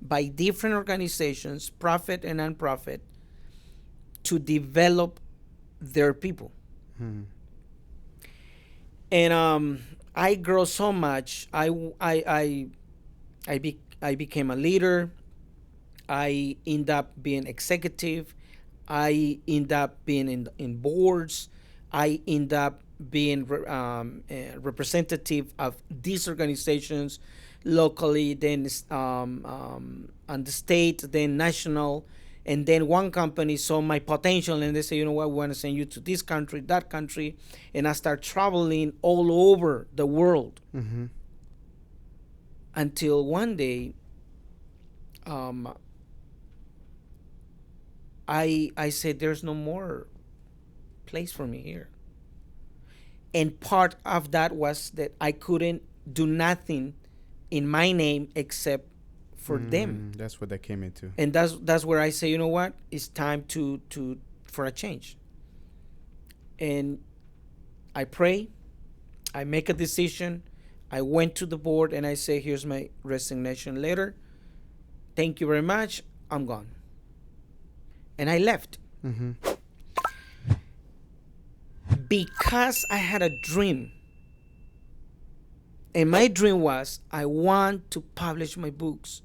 by different organizations, profit and non-profit, to develop their people. And I grew so much. I became a leader. I ended up being executive. I ended up being in boards. I ended up being representative of these organizations locally, then on the state, then national. And then one company saw my potential and they say, "You know what, we want to send you to this country, that country." And I start traveling all over the world. Until one day, I said, "There's no more place for me here." And part of that was that I couldn't do nothing in my name except for them. That's what that came into. And that's where I say, "You know what? It's time for a change." And I pray, I make a decision, I went to the board and I say, "Here's my resignation letter. Thank you very much. I'm gone." And I left. Because I had a dream. And my dream was, I want to publish my books.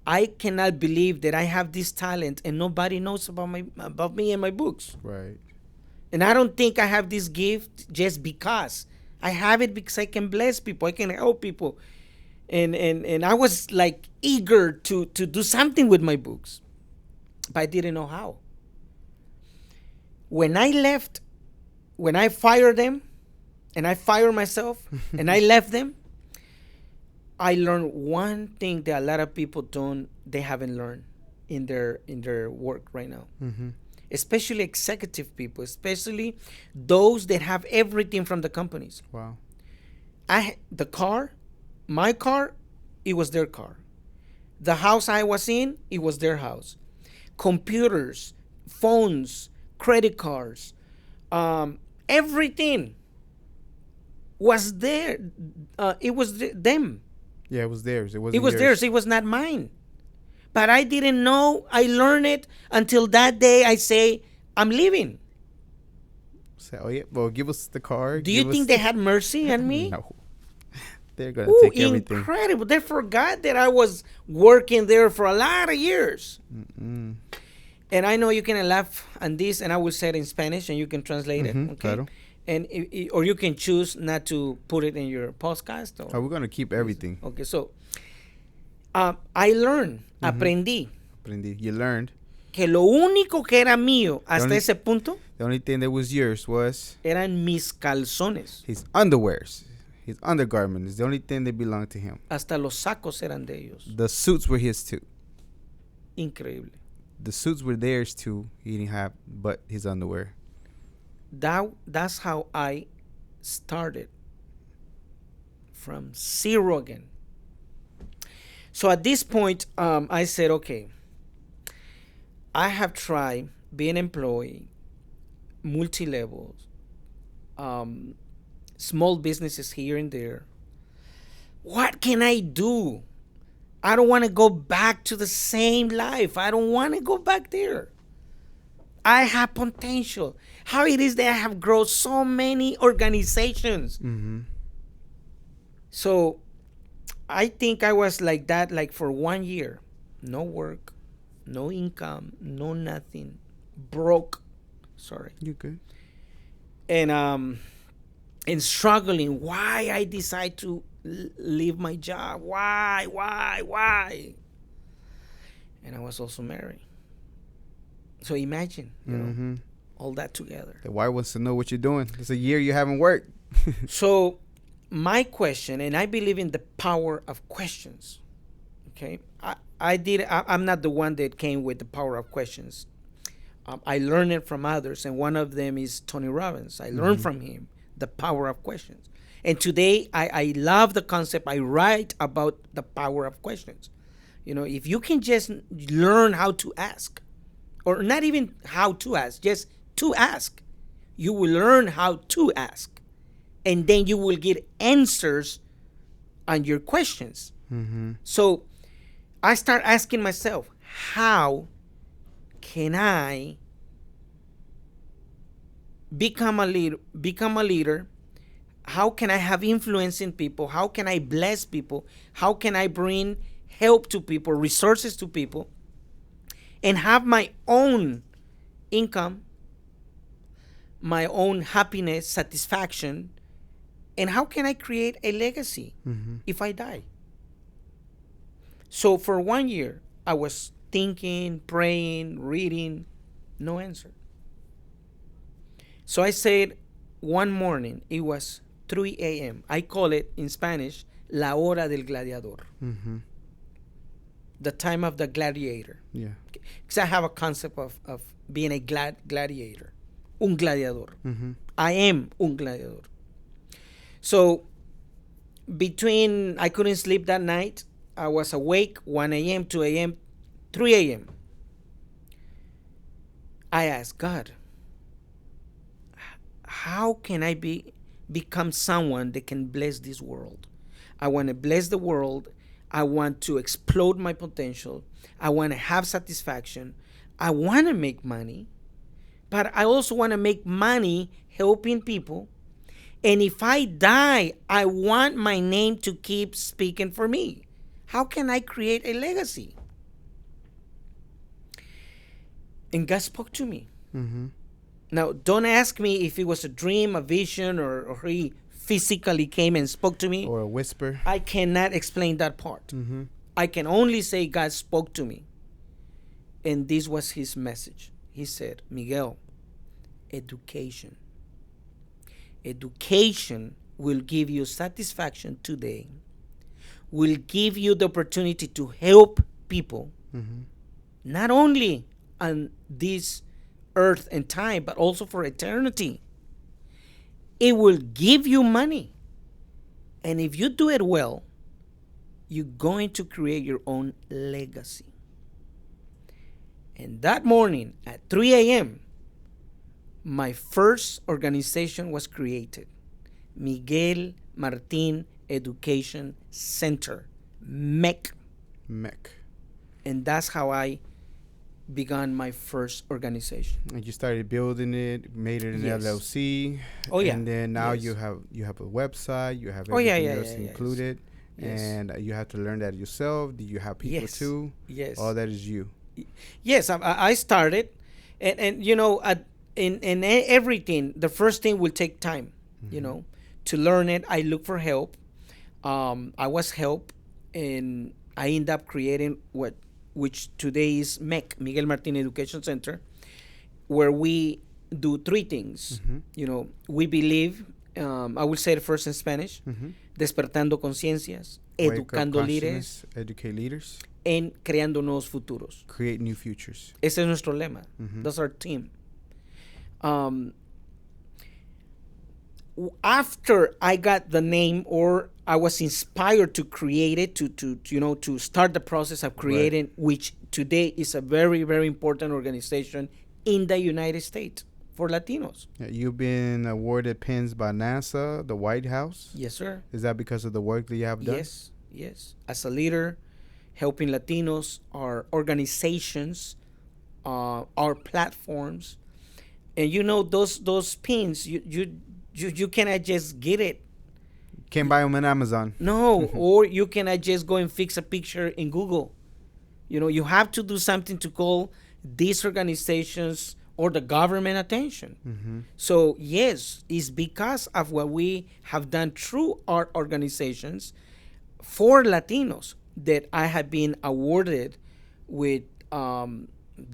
I cannot believe that I have this talent and nobody knows about me and my books. Right. And I don't think I have this gift just because. I have it because I can bless people. I can help people. And I was like eager to do something with my books. but I didn't know how. When I fired them, and I fired myself, and I left them, I learned one thing that a lot of people they haven't learned in their work right now. Mm-hmm. Especially executive people, especially those that have everything from the companies. Wow. My car, it was their car. The house I was in, it was their house. Computers, phones, credit cards, everything was there. It was them. Yeah, it was theirs. It was theirs. It was not mine. But I didn't know. I learned it until that day I say, I'm leaving. So, oh yeah, well, give us the car. Do you think they had mercy on me? No. They're going to take everything. Incredible. They forgot that I was working there for a lot of years. Mm-mm. And I know you can laugh on this, and I will say it in Spanish, and you can translate it. Okay. Claro. And or you can choose not to put it in your podcast. We're going to keep everything. Okay, so I learned, aprendí. You learned. Que lo único que era mío hasta ese punto. The only thing that was yours was. Eran mis calzones. His underwears. His undergarment is the only thing that belonged to him. Hasta los sacos eran de ellos. The suits were his too. Increíble. The suits were theirs too. He didn't have but his underwear. That's how I started. From zero again. So at this point, I said, okay, I have tried being employee, multi-levels, small businesses here and there. What can I do? I don't want to go back to the same life. I don't want to go back there. I have potential. How it is that I have grown so many organizations. Mm-hmm. So I think I was like that, like for 1 year. No work, no income, no nothing. Broke. Sorry. You good. And struggling. Why I decide to leave my job? Why? And I was also married. So imagine, you know, all that together. The wife wants to know what you're doing. It's a year you haven't worked. So my question, and I believe in the power of questions. Okay, I'm not the one that came with the power of questions. I learned it from others, and one of them is Tony Robbins. I learned from him the power of questions. And today, I love the concept. I write about the power of questions. You know, if you can just learn how to ask, or not even how to ask, just to ask, you will learn how to ask. And then you will get answers on your questions. Mm-hmm. So I start asking myself, how can I become a leader? How can I have influence in people? How can I bless people? How can I bring help to people, resources to people, and have my own income, my own happiness, satisfaction, and how can I create a legacy if I die? So for 1 year, I was thinking, praying, reading, no answer. So I said one morning, it was 3 a.m. I call it in Spanish, la hora del gladiador. Mm-hmm. The time of the gladiator. Yeah. Because I have a concept of being a gladiator. Un gladiador. Mm-hmm. I am un gladiador. So I couldn't sleep that night. I was awake 1 a.m., 2 a.m., 3 a.m. I asked God, how can I become someone that can bless this world? I want to bless the world. I want to explode my potential. I want to have satisfaction. I want to make money. But I also want to make money helping people. And if I die, I want my name to keep speaking for me. How can I create a legacy? And God spoke to me. Mm-hmm. Now, don't ask me if it was a dream, a vision, or he physically came and spoke to me. Or a whisper. I cannot explain that part. Mm-hmm. I can only say God spoke to me. and this was his message. He said, Miguel, education. Education will give you satisfaction today, will give you the opportunity to help people, not only on this earth and time, but also for eternity. It will give you money. And if you do it well, you're going to create your own legacy. And that morning at 3 a.m., my first organization was created, Miguel Martin Education Center, MEC. MEC. And that's how I began my first organization. And you started building it, made it an LLC. Oh yeah. And then now you have a website, you have everything else included. Yes. And you have to learn that yourself. Do you have people too? Yes. All that is you. Yes, I started, and you know, in everything, the first thing will take time. You know, to learn it. I look for help. I was help, and I end up creating which today is MEC, Miguel Martin Education Center, where we do three things. You know, we believe, I will say it first in Spanish, despertando conciencias, educando líderes, educate leaders, and creando nuevos futuros. Create new futures. Ese es nuestro lema. That's our team. After I got the name, or I was inspired to create it, to start the process of creating, which today is a very, very important organization in the United States for Latinos. Yeah, you've been awarded pins by NASA, the White House. Yes, sir. Is that because of the work that you have done? Yes. As a leader, helping Latinos, our organizations, our platforms, and you know those pins, you cannot just get it. Can't buy them on Amazon. No, or you cannot just go and fix a picture in Google. You know, you have to do something to call these organizations or the government attention. So yes, it's because of what we have done through our organizations for Latinos that I have been awarded with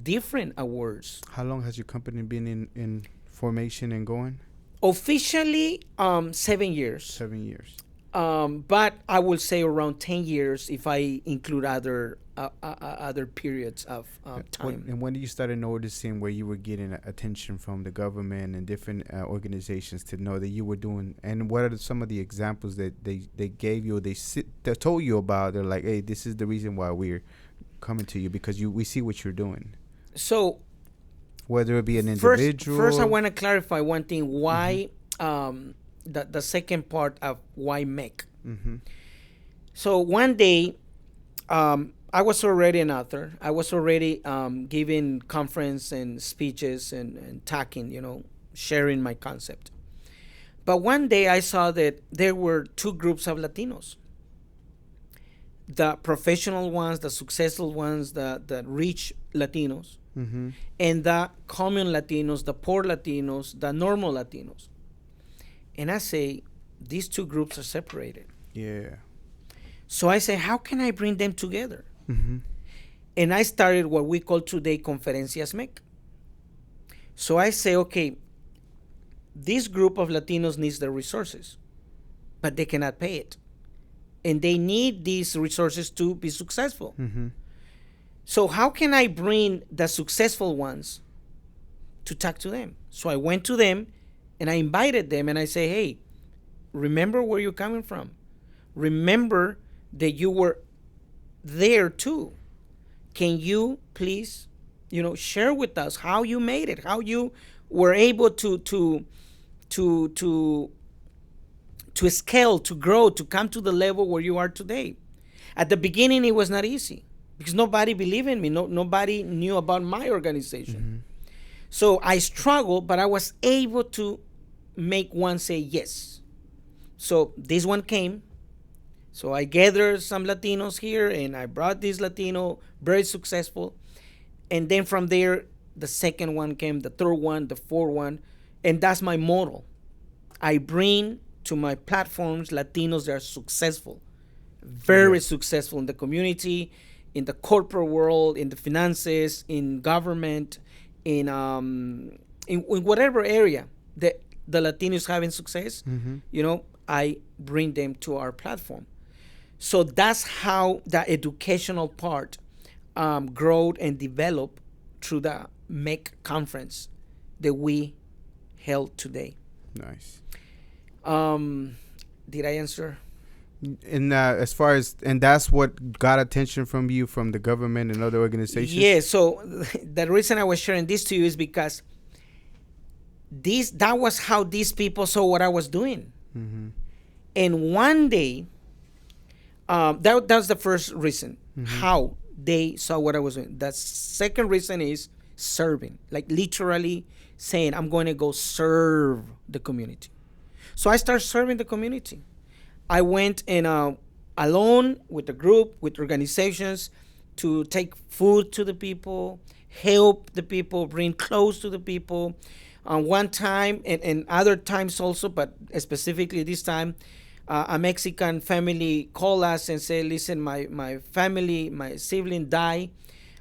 different awards. How long has your company been in formation and going? Officially, 7 years. 7 years. But I will say around 10 years if I include other periods of time. And when did you start noticing where you were getting attention from the government and different organizations to know that you were doing? And what are some of the examples that they gave you, they told you about? They're like, hey, this is the reason why we're coming to you, because we see what you're doing. So whether it be an individual. First I want to clarify one thing. Why the second part of why MEC. So one day, I was already an author. I was already giving conference and speeches and talking, sharing my concept. But one day I saw that there were two groups of Latinos. The professional ones, the successful ones, the rich Latinos, and the common Latinos, the poor Latinos, the normal Latinos. And I say, these two groups are separated. Yeah. So I say, how can I bring them together? And I started what we call today Conferencias MEC. So I say, okay, this group of Latinos needs the resources, but they cannot pay it. And they need these resources to be successful. So how can I bring the successful ones to talk to them? So I went to them and I invited them and I say, hey, remember where you're coming from. Remember that you were there too. Can you please, share with us how you made it, how you were able to scale, to grow, to come to the level where you are today. At the beginning, it was not easy because nobody believed in me. Nobody knew about my organization. So I struggled, but I was able to make one say yes. So this one came. So I gathered some Latinos here and I brought this Latino, very successful. And then from there, the second one came, the third one, the fourth one. And that's my model. I bring to my platforms Latinos that are successful, very successful in the community, in the corporate world, in the finances, in government, in whatever area that the Latinos having success, I bring them to our platform. So that's how the educational part growed and developed through the MEC conference that we held today. Nice. Did I answer? And as far as, and that's what got attention from you from the government and other organizations? Yeah, so the reason I was sharing this to you is because that was how these people saw what I was doing. Mm-hmm. And one day, that was the first reason, how they saw what I was doing. The second reason is serving, like literally saying, I'm going to go serve the community. So I started serving the community. I went in alone with a group, with organizations, to take food to the people, help the people, bring clothes to the people. One time, and other times also, but specifically this time, a Mexican family called us and said, listen, my family, my sibling died,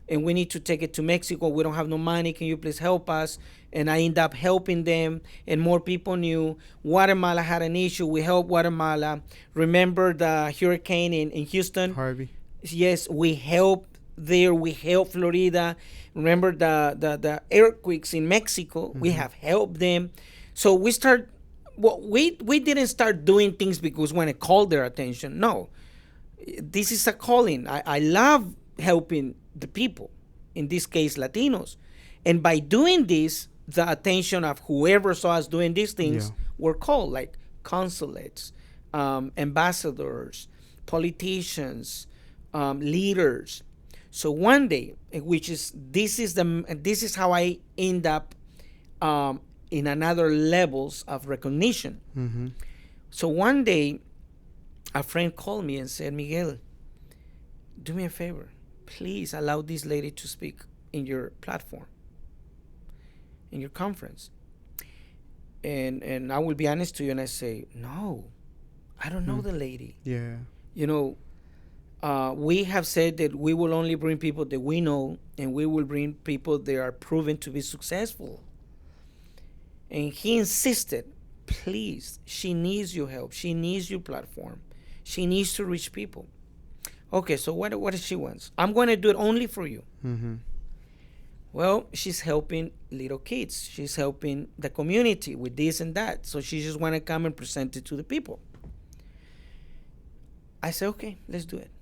and we need to take it to Mexico. We don't have no money. Can you please help us? And I ended up helping them, and more people knew. Guatemala had an issue. We helped Guatemala. Remember the hurricane in Houston? Harvey. Yes, we helped there. We helped Florida. Remember the earthquakes in Mexico? We have helped them. So we we didn't start doing things because we want to call their attention. No, this is a calling. I love helping the people, in this case Latinos, and by doing this, the attention of whoever saw us doing these things were called, like consulates, ambassadors, politicians, leaders. So one day, this is how I end up in another levels of recognition. Mm-hmm. So one day, a friend called me and said, Miguel, do me a favor. Please allow this lady to speak in your platform, in your conference. And I will be honest to you, and I say, no, I don't know the lady. Yeah. We have said that we will only bring people that we know, and we will bring people that are proven to be successful. And he insisted, please, she needs your help. She needs your platform. She needs to reach people. Okay, so what does she want? I'm going to do it only for you. Mm-hmm. Well, she's helping little kids. She's helping the community with this and that. So she just want to come and present it to the people. I said, okay, let's do it.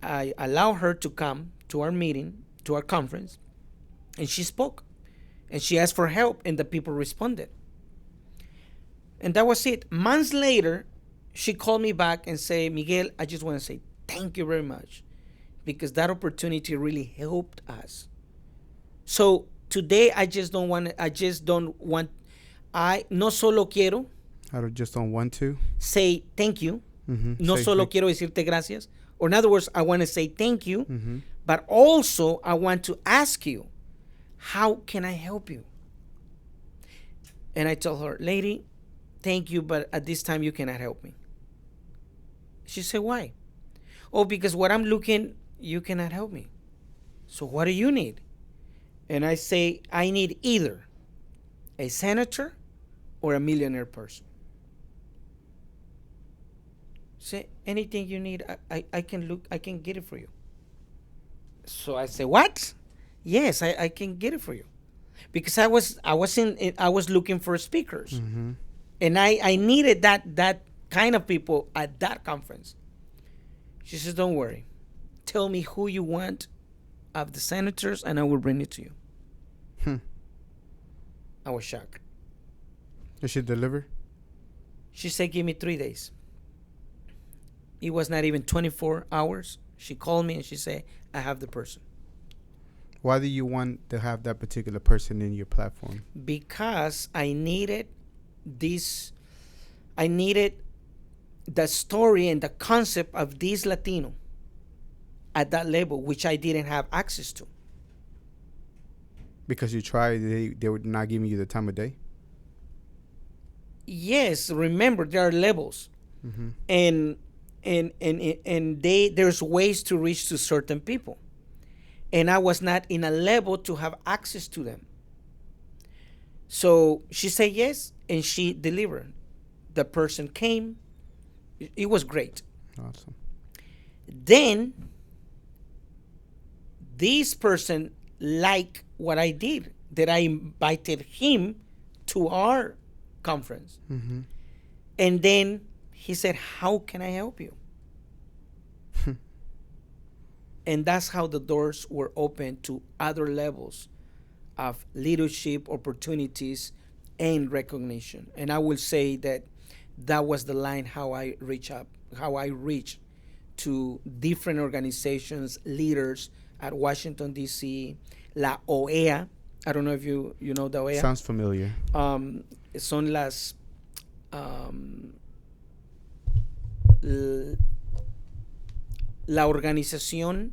I allow her to come to our meeting, to our conference, and she spoke. And she asked for help, and the people responded. And that was it. Months later, she called me back and said, Miguel, I just want to say thank you very much, because that opportunity really helped us. So today, I no solo quiero. I just don't want to say thank you. Mm-hmm. No solo quiero decirte gracias. Or in other words, I want to say thank you, but also I want to ask you, how can I help you? And I told her, lady, thank you, but at this time you cannot help me. She said, why? Oh, because what I'm looking, you cannot help me. So what do you need? And I say, I need either a senator or a millionaire person. Say, anything you need, I can get it for you. So I say, what? Yes, I can get it for you. Because I was looking for speakers. And I needed that kind of people at that conference. She says, don't worry. Tell me who you want of the senators, and I will bring it to you. I was shocked. Did she deliver? She said, give me 3 days. It was not even 24 hours. She called me and she said, I have the person. Why do you want to have that particular person in your platform? Because I needed the story and the concept of this Latino at that level, which I didn't have access to. Because you tried, they were not giving you the time of day? Yes, remember, there are levels. And and there's ways to reach to certain people, and I was not in a level to have access to them. So she said yes, and she delivered. The person came. It was great. Awesome. Then this person liked what I did, that I invited him to our conference. Mm-hmm. And then he said, how can I help you? And that's how the doors were open to other levels of leadership opportunities and recognition. And I will say that that was the line how I reached to different organizations, leaders at Washington, D.C., La OEA. I don't know if you know the OEA. Sounds familiar. Son las la organización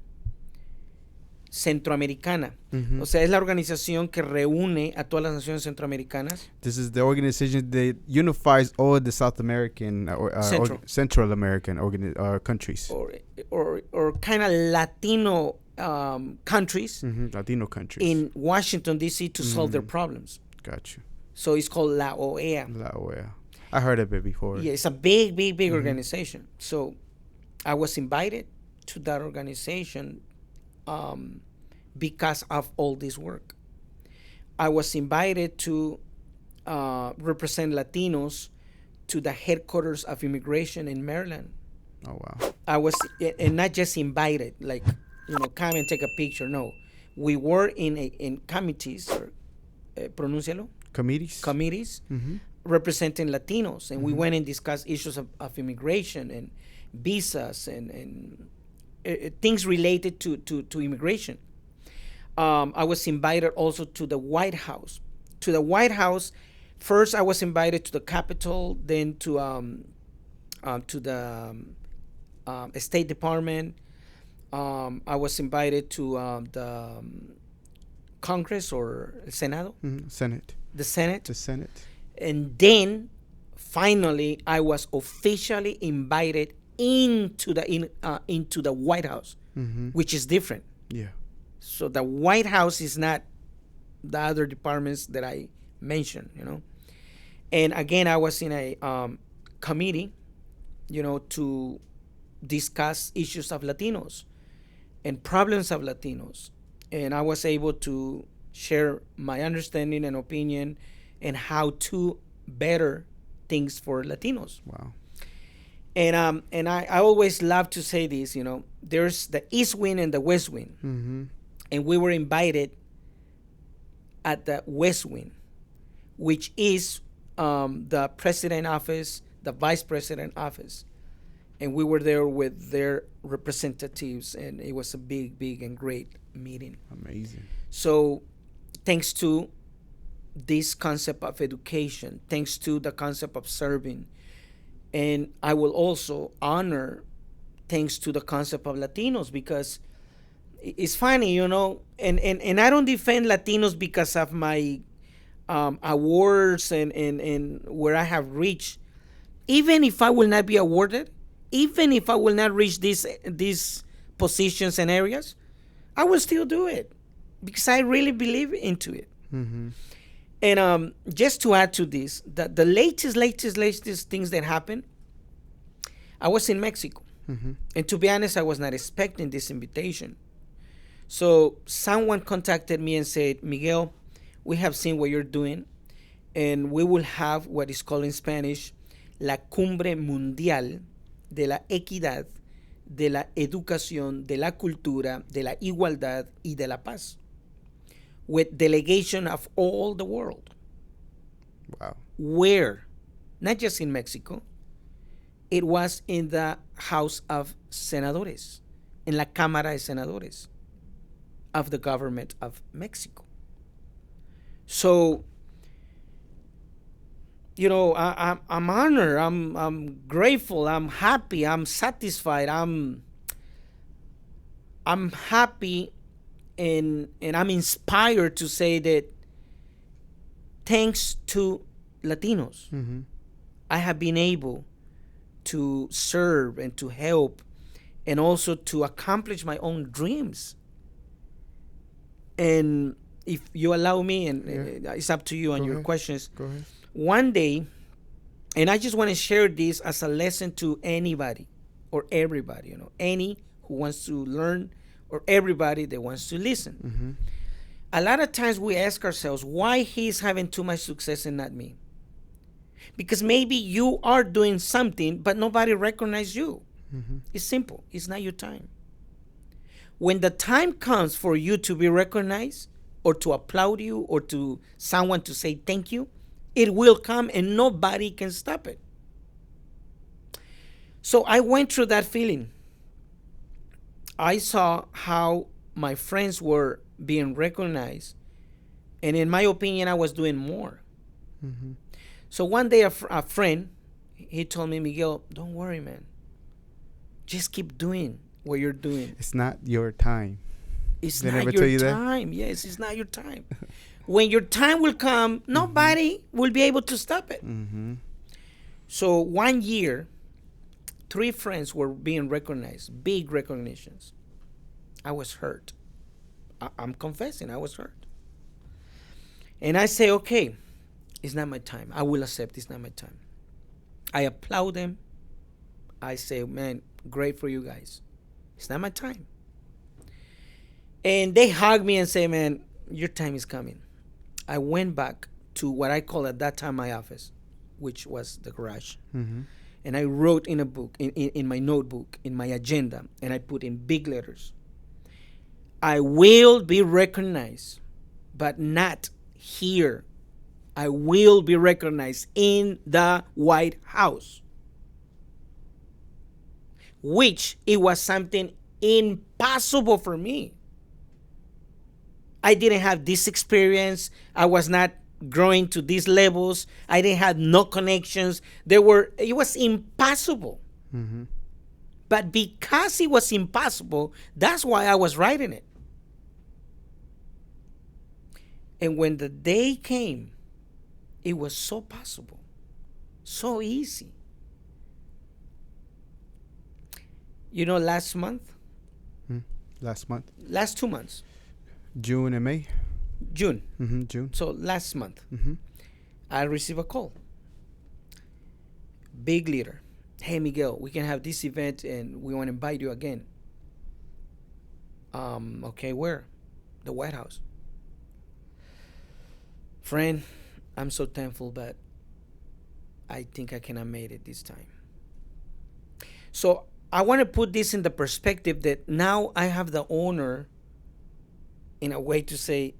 centroamericana. Mm-hmm. O sea, es la organización que reúne a todas las naciones centroamericanas. This is the organization that unifies all the South American Central American countries. Or kind of Latino countries. Mm-hmm. Latino countries. In Washington, D.C. to solve their problems. Got you. So it's called La OEA. La OEA. I heard of it before. Yeah, it's a big organization. So I was invited to that organization because of all this work. I was invited to represent Latinos to the headquarters of immigration in Maryland. Oh, wow. I was, and not just invited, like, come and take a picture. No, we were in committees, or pronúncialo. Committees, mm-hmm. representing Latinos, and mm-hmm. we went and discussed issues of immigration and visas and things related to immigration. I was invited also to the White House. To the White House, first I was invited to the Capitol, then to the State Department. I was invited to the Congress or Senado. Mm-hmm. Senate. The Senate. The Senate. And then finally I was officially invited into the White House, mm-hmm. which is different. Yeah. So the White House is not the other departments that I mentioned, And again, I was in a committee, to discuss issues of Latinos and problems of Latinos. And I was able to share my understanding and opinion and how to better things for Latinos. Wow. And I always love to say this, there's the East Wing and the West Wing. Mm-hmm. And we were invited at the West Wing, which is the president office, the vice president office. And we were there with their representatives, and it was a big and great meeting. Amazing. So thanks to this concept of education, thanks to the concept of serving, and I will also honor thanks to the concept of Latinos, because it's funny, and I don't defend Latinos because of my awards and where I have reached. Even if I will not be awarded, even if I will not reach these positions and areas, I will still do it because I really believe into it. Mm-hmm. And just to add to this, the latest things that happened, I was in Mexico. Mm-hmm. And to be honest, I was not expecting this invitation. So someone contacted me and said, Miguel, we have seen what you're doing, and we will have what is called in Spanish La Cumbre Mundial de la Equidad, de la Educación, de la Cultura, de la Igualdad y de la Paz, with delegation of all the world. Wow. Where? Not just in Mexico. It was in the House of Senadores, in la Cámara de Senadores of the government of Mexico. So, I'm honored, I'm grateful, I'm happy, I'm satisfied, I'm happy, and I'm inspired to say that thanks to Latinos, mm-hmm. I have been able to serve and to help and also to accomplish my own dreams. And if you allow me, and it's up to you on your questions. Go ahead. One day, and I just want to share this as a lesson to anybody or everybody, any who wants to learn or everybody that wants to listen. Mm-hmm. A lot of times we ask ourselves, why he's having too much success and not me? Because maybe you are doing something, but nobody recognizes you. Mm-hmm. It's simple. It's not your time. When the time comes for you to be recognized or to applaud you or to someone to say thank you, it will come and nobody can stop it. So I went through that feeling. I saw how my friends were being recognized, and in my opinion, I was doing more. Mm-hmm. So one day a friend, he told me, Miguel, don't worry, man. Just keep doing what you're doing. It's not your time. It's They not never tell you your that? time. Yes, it's not your time. When your time will come, nobody will be able to stop it. Mm-hmm. So 1 year, 3 friends were being recognized, big recognitions. I was hurt. I'm confessing, I was hurt. And I say, okay, it's not my time. I will accept it's not my time. I applaud them. I say, man, great for you guys. It's not my time. And they hug me and say, man, your time is coming. I went back to what I call at that time my office, which was the garage. Mm-hmm. And I wrote in a book, in my notebook, in my agenda, and I put in big letters, I will be recognized, but not here. I will be recognized in the White House. Which it was something impossible for me. I didn't have this experience. I was not growing to these levels. I didn't have no connections. It was impossible. Mm-hmm. But because it was impossible, that's why I was writing it. And when the day came, it was so possible, so easy. Last month, last 2 months, June and May. June. Mm-hmm. June. So last month, Mm-hmm. I received a call. Big leader. Hey, Miguel, we can have this event and we want to invite you again. Okay, where? The White House. Friend, I'm so thankful, but I think I cannot make it this time. So I want to put this in the perspective that now I have the honor in a way to say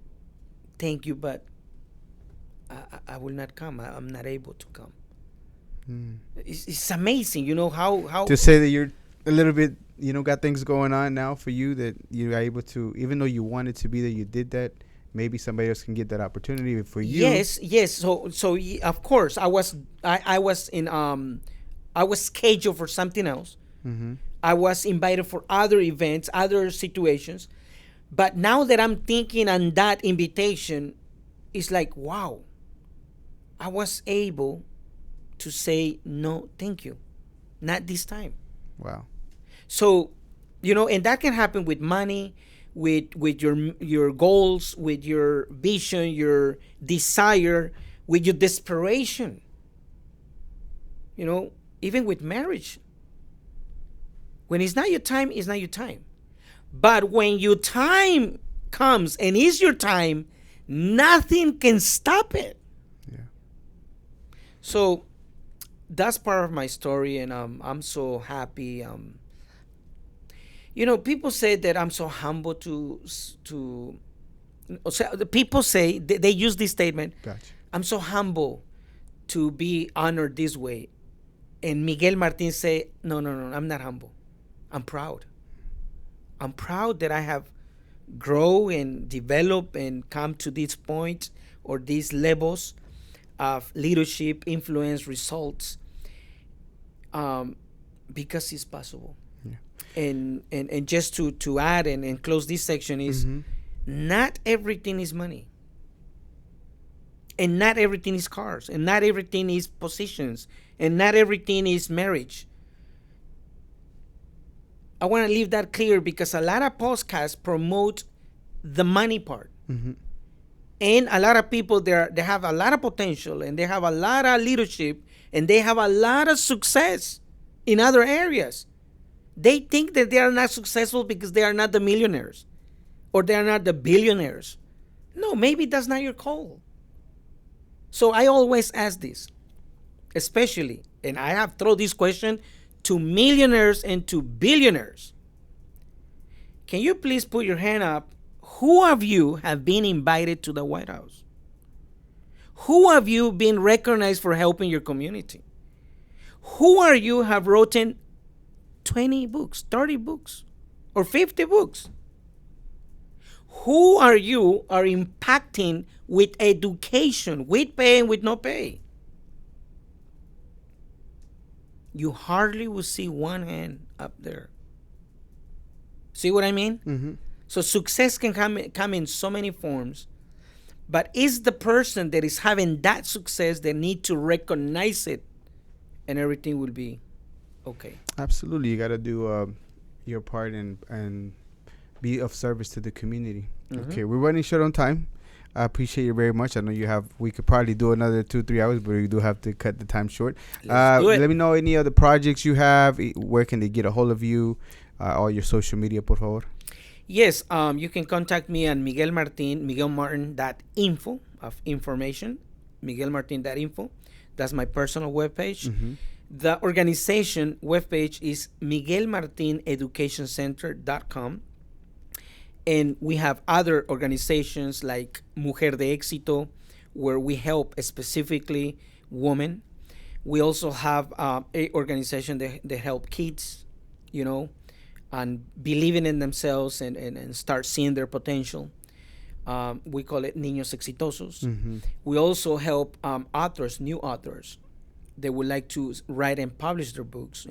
thank you, but I will not come. I'm not able to come. Mm. It's amazing, how To say that you're a little bit, got things going on now for you that you're able to, even though you wanted to be there, you did that. Maybe somebody else can get that opportunity for you. Yes. So of course I was scheduled for something else. Mm-hmm. I was invited for other events, other situations. But now that I'm thinking on that invitation, it's like, wow, I was able to say, no, thank you. Not this time. Wow. So, and that can happen with money, with your goals, with your vision, your desire, with your desperation. Even with marriage. When it's not your time, it's not your time. But when your time comes and is your time, nothing can stop it. Yeah. So that's part of my story, and I'm so happy. People say that I'm so humble to. The people say they use this statement. Gotcha. I'm so humble to be honored this way, and Miguel Martin say, no, I'm not humble. I'm proud. I'm proud that I have grown and developed and come to this point or these levels of leadership, influence, results, because it's possible. Yeah. And just to add and close this section is, not everything is money. And not everything is cars. And not everything is positions. And not everything is marriage. I want to leave that clear because a lot of podcasts promote the money part. Mm-hmm. And a lot of people they have a lot of potential and they have a lot of leadership and they have a lot of success in other areas. They think that they are not successful because they are not the millionaires or they are not the billionaires. No, maybe that's not your call. So I always ask this, especially, and I have thrown this question to millionaires and to billionaires. Can you please put your hand up? Who of you have been invited to the White House? Who of you been recognized for helping your community? Who are you have written 20 books, 30 books, or 50 books? Who are you are impacting with education, with pay and with no pay? You hardly will see one hand up there. See what I mean? Mm-hmm. So success can come in so many forms, but it's the person that is having that success that need to recognize it, and everything will be okay. Absolutely, you got to do your part and be of service to the community. Mm-hmm. Okay, we're running short on time. I appreciate you very much. I know we could probably do another 2-3 hours, but we do have to cut the time short. Let's do it. Let me know any other projects you have. Where can they get a hold of you? All your social media, por favor. Yes, you can contact me on miguelmartin.info of information, miguelmartin.info. That's my personal webpage. Mm-hmm. The organization webpage is miguelmartineducationcenter.com. And we have other organizations like Mujer de Éxito, where we help specifically women. We also have an organization that help kids, and believing in themselves and start seeing their potential. We call it Niños Exitosos. Mm-hmm. We also help new authors that would like to write and publish their books,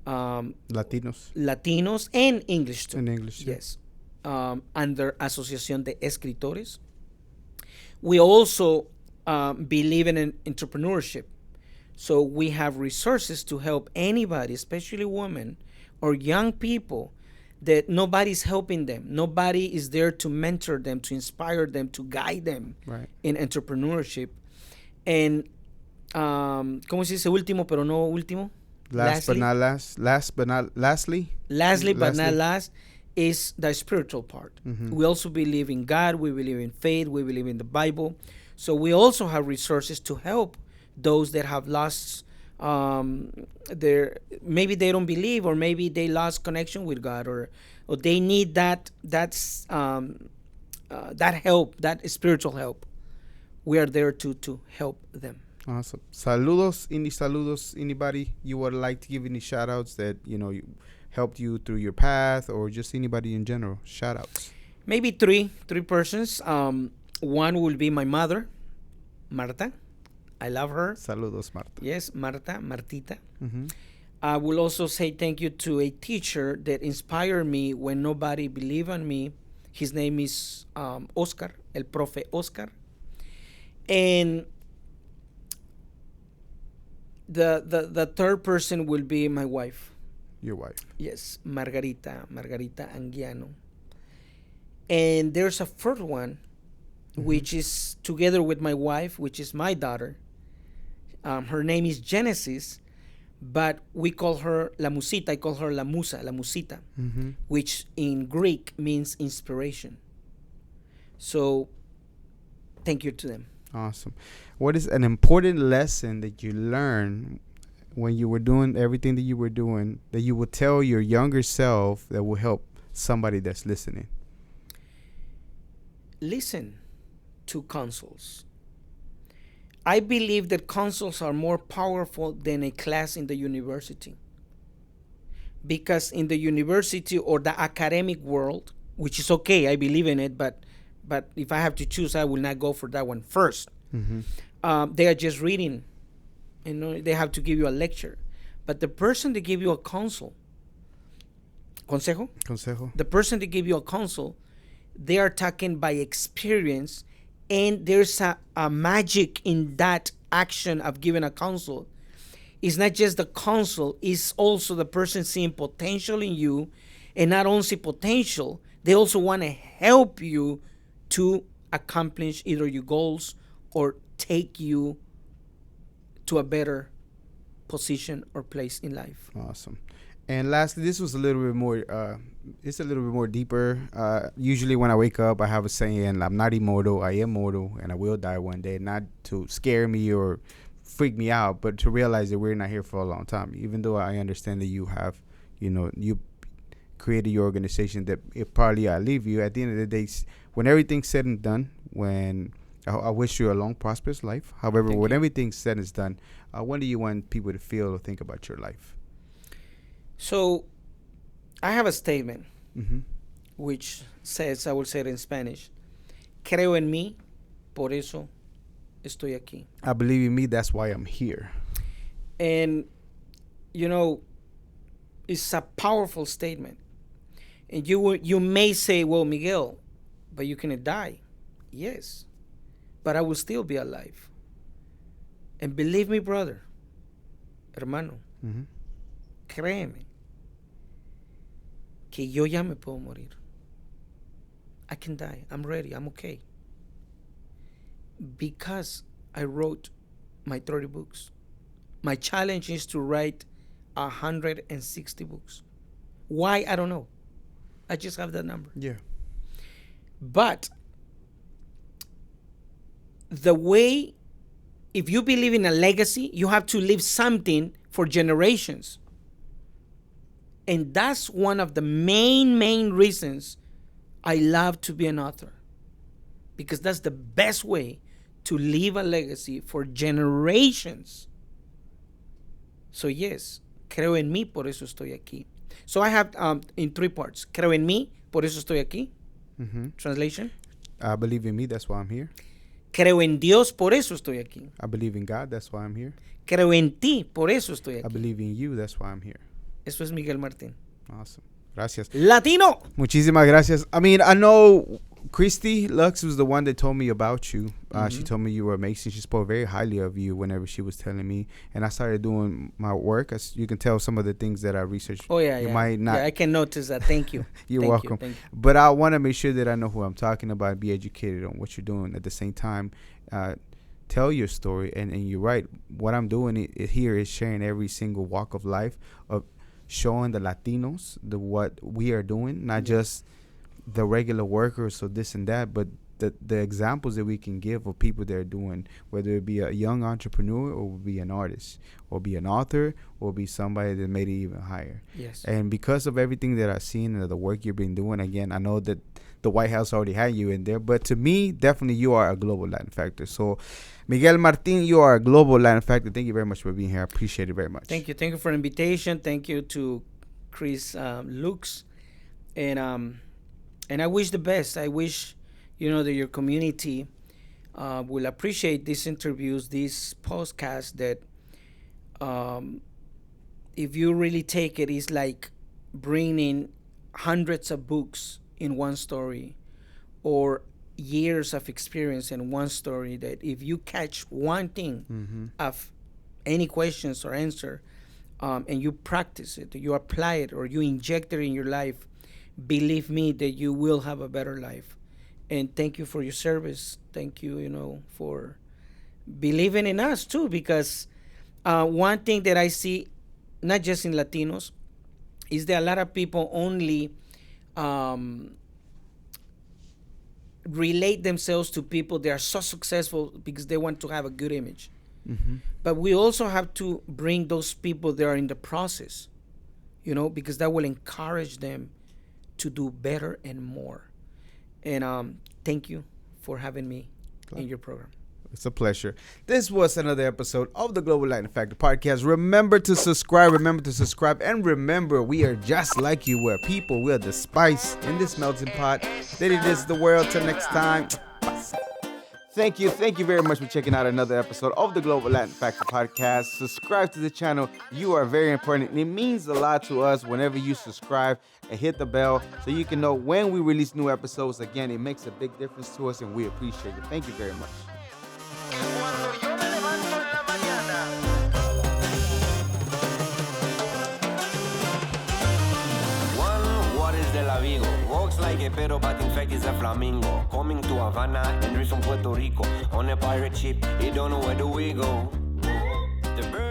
Latinos and English too. In English, yeah. Yes. Under Asociación de Escritores. We also believe in entrepreneurship. So we have resources to help anybody, especially women or young people, that nobody's helping them. Nobody is there to mentor them, to inspire them, to guide them in entrepreneurship. And, ¿cómo se dice último pero no último? Lastly, but not last, is the spiritual part. Mm-hmm. We also believe in God. We believe in faith. We believe in the Bible. So we also have resources to help those that have lost maybe they don't believe, or maybe they lost connection with God, or they need that help, that spiritual help. We are there to help them. Awesome. Saludos, anybody you would like to give any shout outs that helped you through your path, or just anybody in general? Shout outs. Maybe three persons. One will be my mother, Marta. I love her. Saludos, Marta. Yes, Martita. Mm-hmm. I will also say thank you to a teacher that inspired me when nobody believed in me. His name is Oscar, el profe Oscar. And the third person will be my wife. Your wife. Yes, Margarita Anguiano. And there's a fourth one, which is together with my wife, which is my daughter. Her name is Genesis, but we call her La Musita. I call her La Musa, La Musita, which in Greek means inspiration. So thank you to them. Awesome. What is an important lesson that you learned when you were doing everything that you were doing that you would tell your younger self that will help somebody that's listening? Listen to counsels. I believe that counsels are more powerful than a class in the university. Because in the university or the academic world, which is okay, I believe in it, but if I have to choose, I will not go for that one first. They are just reading. They have to give you a lecture. But the person that give you a consejo, the person that give you a counsel, they are talking by experience, and there's a magic in that action of giving a counsel. It's not just the counsel, it's also the person seeing potential in you, and not only potential, they also want to help you to accomplish either your goals or take you to a better position or place in life. Awesome. And lastly, this was a little bit more, it's a little bit more deeper. Usually when I wake up, I have a saying, I'm not immortal, I am mortal, and I will die one day. Not to scare me or freak me out, but to realize that we're not here for a long time. Even though I understand that you have, you created your organization that it probably outlive you. At the end of the day, when everything's said and done, when I wish you a long, prosperous life. However, when everything's said and is done, when do you want people to feel or think about your life? So I have a statement which says, I will say it in Spanish, creo en mí, por eso estoy aquí. I believe in me, that's why I'm here. And, it's a powerful statement. And you may say, well, Miguel, but you cannot die. Yes, but I will still be alive. And believe me, brother, hermano, créeme, que yo ya me puedo morir. I can die. I'm ready. I'm okay. Because I wrote my 30 books. My challenge is to write 160 books. Why? I don't know. I just have that number. Yeah. But the way, if you believe in a legacy, you have to leave something for generations. And that's one of the main reasons I love to be an author. Because that's the best way to leave a legacy for generations. So yes, creo en mí, por eso estoy aquí. So I have in 3 parts. Creo en mí, por eso estoy aquí. Translation. I believe in me, that's why I'm here. Creo en Dios, por eso estoy aquí. I believe in God, that's why I'm here. Creo en ti, por eso estoy aquí. I believe in you, that's why I'm here. Eso es Miguel Martin. Awesome. Gracias. Latino. Muchísimas gracias. I mean, I know Christy Lux was the one that told me about you. She told me you were amazing. She spoke very highly of you whenever she was telling me. And I started doing my work. As you can tell, some of the things that I researched. Oh, yeah, you yeah. might not. Yeah, I can notice that. Thank you. You're Thank welcome. Thank you. But I want to make sure that I know who I'm talking about and be educated on what you're doing. At the same time, tell your story. And you're right. What I'm doing here is sharing every single walk of life, of showing the Latinos what we are doing, not just the regular workers or this and that, but the examples that we can give of people that are doing, whether it be a young entrepreneur or be an artist or be an author or be somebody that made it even higher. Yes. And because of everything that I've seen and the work you've been doing, again, I know that the White House already had you in there, but to me, definitely you are a global Latin factor. So Miguel Martin, you are a global Latin factor. Thank you very much for being here. I appreciate it very much. Thank you. Thank you for the invitation. Thank you to Chris Lux. And I wish the best. I wish, that your community will appreciate these interviews, these podcasts, that if you really take it, it's like bringing hundreds of books in one story, or years of experience in one story, that if you catch one thing of any questions or answer, and you practice it, you apply it, or you inject it in your life, believe me that you will have a better life. And thank you for your service. Thank you, for believing in us too, because one thing that I see, not just in Latinos, is that a lot of people only relate themselves to people that are so successful because they want to have a good image. But we also have to bring those people that are in the process, because that will encourage them to do better and more. And thank you for having me in your program. It's a pleasure. This was another episode of the Global Latin Factor Podcast. Remember to subscribe. And remember, we are just like you. We're people. We are the spice in this melting pot that it is the world. Till next time. Thank you very much for checking out another episode of the Global Latin Factor Podcast. Subscribe to the channel. You are very important, and it means a lot to us whenever you subscribe and hit the bell so you can know when we release new episodes. Again, it makes a big difference to us, and we appreciate it. Thank you very much. Folks like it, pero but in fact it's a flamingo. Coming to Havana and from Puerto Rico. On a pirate ship, you don't know where do we go. The bird